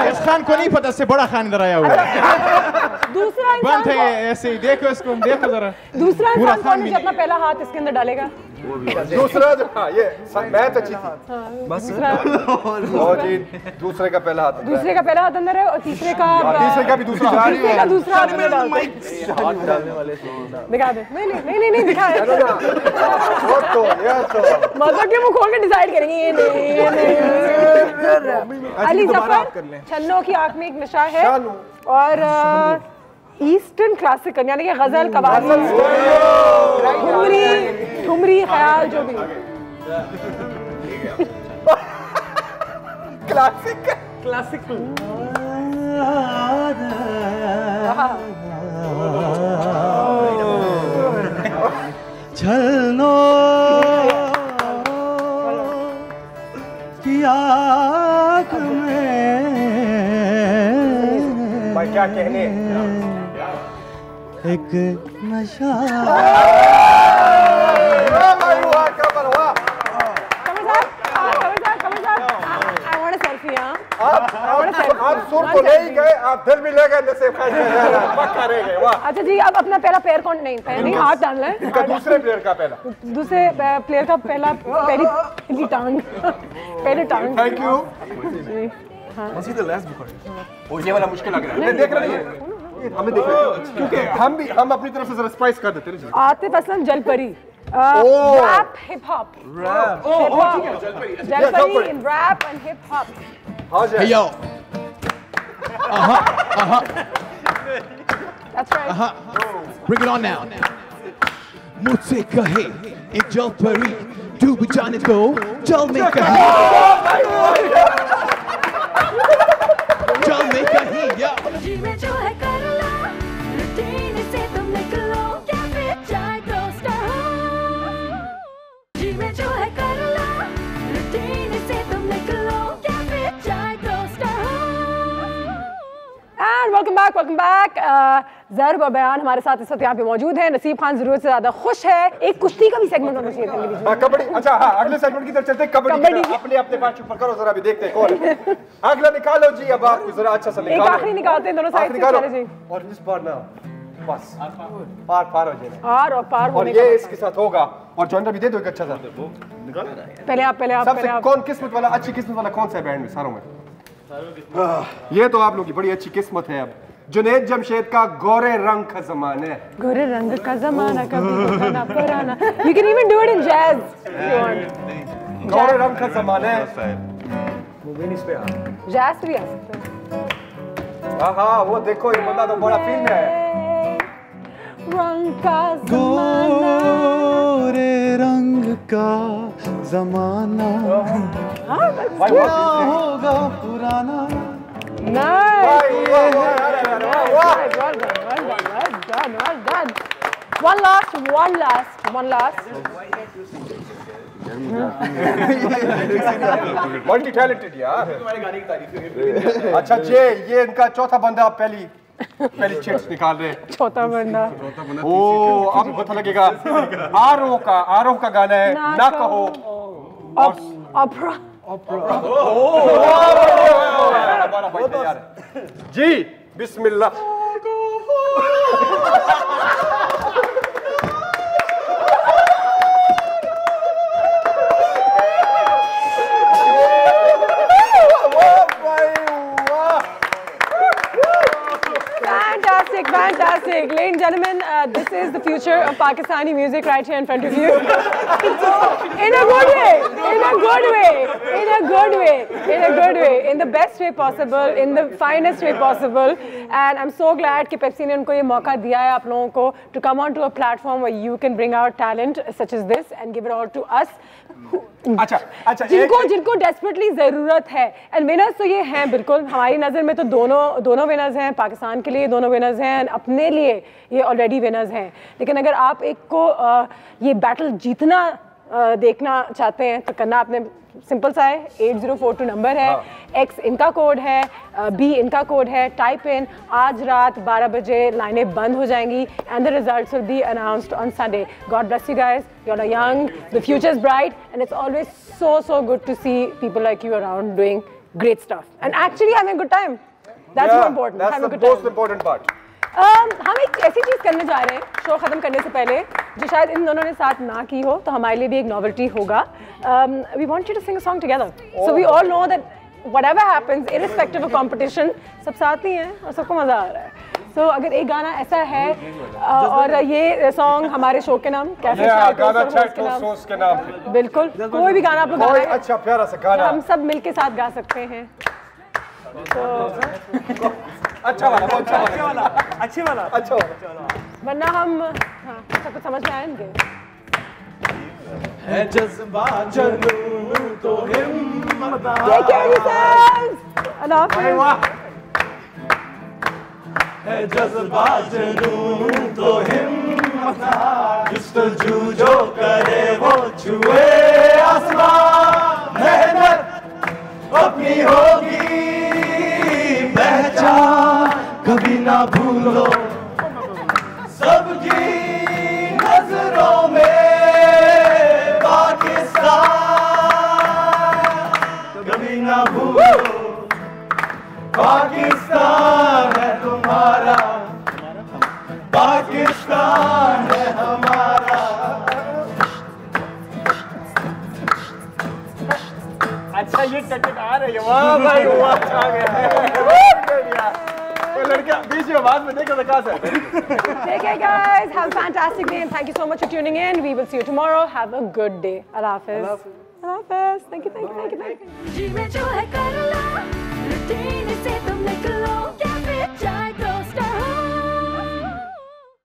इस खान को नहीं पता से बड़ा खान इधर आया हुआ है. दूसरा बंद है ऐसे ही, देखो इसको, देखो जरा। दूसरा इंसान कौन है जो अपना पहला हाथ इसके अंदर डालेगा? दूसरा जो, हाँ ये मैच अच्छी थी। बस जी, दूसरे का पहला हाथ, दूसरे का पहला हाथ अंदर है और तीसरे का भी दूसरा हाथ अंदर डालते हैं। दिखा दे। नहीं दिखा। मतलब कि वो खोल के डिसाइड करेंगे ये नहीं। अली जफर, छन्नों की आंख में एक नशा है और ईस्टर्न क्लासिकल यानी कि गजल, कवाली, ठुमरी, ख्याल जो भी क्लासिकल। छलनो की आँख में क्या कहने एक नशा। आप सुर तो ले ही गए, आप दिल भी ले गए, नसीब पक्का रह गए। वाह। अच्छा जी, अब अपना पहला पैर कौन नहीं हाथ डालना है। इनका दूसरे प्लेयर का पहला, दूसरे प्लेयर का पहली टांग, पहले टांग। Thank you. ये वाला मुश्किल लग रहा है, देख रहे हैं हमें, देख रहे हैं क्योंकि हम अपनी तरफ से सरप्राइज कर देते हैं। आतिफ असलम जलपरी, rap hip hop, Jalpari in rap and hip hop. Hey yo. That's right. Bring it on now. मुझसे कहे एक जलपरी, डूब जाने दो जल में कहीं, जल में कहीं। जी में जो है कर लो, रूटीन से तुम निकलो, क्या फिर चाहे दोस्त हो। जी में जो है कर लो, रूटीन से तुम निकलो, क्या फिर चाहे दोस्त हो। And welcome back. ज़र्ब और बयान हमारे साथ इस वक्त यहाँ पे मौजूद है। नसीब खान जरूरत से ज्यादा खुश है। एक कुश्ती का भी सेगमेंट होना चाहिए था। कबड्डी, अच्छा हाँ, अगले सेगमेंट की तरफ चलते हैं। कबड्डी अपने पास ऊपर करो जरा, भी देखते हैं कौन है अगला। निकालो जी, अब आप जरा अच्छा सा निकालो। एक आखिरी निकालते हैं दोनों साइड से। चले जी। और इस बार ना बस पार हो जाए, आर और पार और ये इसके साथ होगा। और जॉइनर भी दे दो एक अच्छा सा। पहले आप सबसे कौन किस्मत वाला, अच्छी किस्मत वाला कौन सा है बैंड में सारों में? ये तो आप लोग की बड़ी अच्छी किस्मत है। अब जुनैद जमशेद का गोरे रंग का जमाना है। गोरे रंग का जमाना कभी ना पुराना। You can even do it in jazz if you want. गोरे रंग का जमाना है। जैज भी आ सकता है। हाँ, वो देखो ये बंदा तो बड़ा फील्ड में है। रंग का जमाना, गोरे रंग का जमाना, क्या होगा पुराना। Nice. Well done. One last. Multi talented यार। अच्छा जे, ये इनका चौथा बंदा पहली चिट्स निकाल रहे। चौथा बंदा। ओ, अब पता लगेगा। आरोह का गाना है ना कहो। ऑपरा। जी बिस्मिल्लाह। Fantastic. Ladies and gentlemen, this is the future of Pakistani music right here in front of you. In a good way, in the best way possible, in the finest way possible. And I'm so glad कि Pepsi ने उनको ये मौका दिया है आप लोगों को to come on to a platform where you can bring out talent such as this and give it all to us. अच्छा जिनको डेस्परेटली जरूरत है। एंड विनर्स तो ये हैं, बिल्कुल हमारी नज़र में तो दोनों विनर्स हैं। पाकिस्तान के लिए दोनों विनर्स हैं, अपने लिए ये ऑलरेडी विनर्स हैं। लेकिन अगर आप एक को ये बैटल जीतना देखना चाहते हैं तो करना आपने सिंपल सा है। 8042 नंबर है, X इनका कोड है, B इनका कोड है। टाइप इन, आज रात 12 बजे लाइनें बंद हो जाएंगी and the results will be announced on Sunday. God bless you guys, you are young, the future is bright and it's always so good to see people like you around doing great stuff and actually having a good time. That's more important. That's the most important part. हम एक ऐसी चीज़ करने जा रहे हैं show ख़त्म करने से पहले जो शायद इन दोनों ने साथ ना की हो, तो हमारे लिए भी एक नॉवेल्टी होगा. We want you to sing a song together, so we all know that whatever happens, irrespective of competition, सब साथ ही हैं और सबको मज़ा आ रहा है. So अगर एक गाना ऐसा है और ये सॉन्ग हमारे शो के नाम कैफे के नाम बिल्कुल कोई भी गाना आप लोग गा रहे हैं, अच्छा प्यारा सा गाना हम सब मिलके साथ गा सकते हैं. अच्छा वाला वरना हम सब कुछ समझ में आए इनके. है जज्बा जुनून तो हिम्मत है जज्बा जुनून तो हिम्मत जुस्तजू जो करे वो छुए आसमान. मेहनत अपनी होगी पहचान कभी ना भूलो सबकी नजरों में कभी ना भूलो पाकिस्तान है तुम्हारा, पाकिस्तान है हमारा. अच्छा ये टकटक आ रही है, वाह भाई वाह, अच्छा गया लड़का बीच में आवाज में देखो तो कहां से. Take care guys, have a fantastic day and thank you so much for tuning in. We will see you tomorrow. Have a good day. Allah Hafiz. Allah Hafiz. Thank you.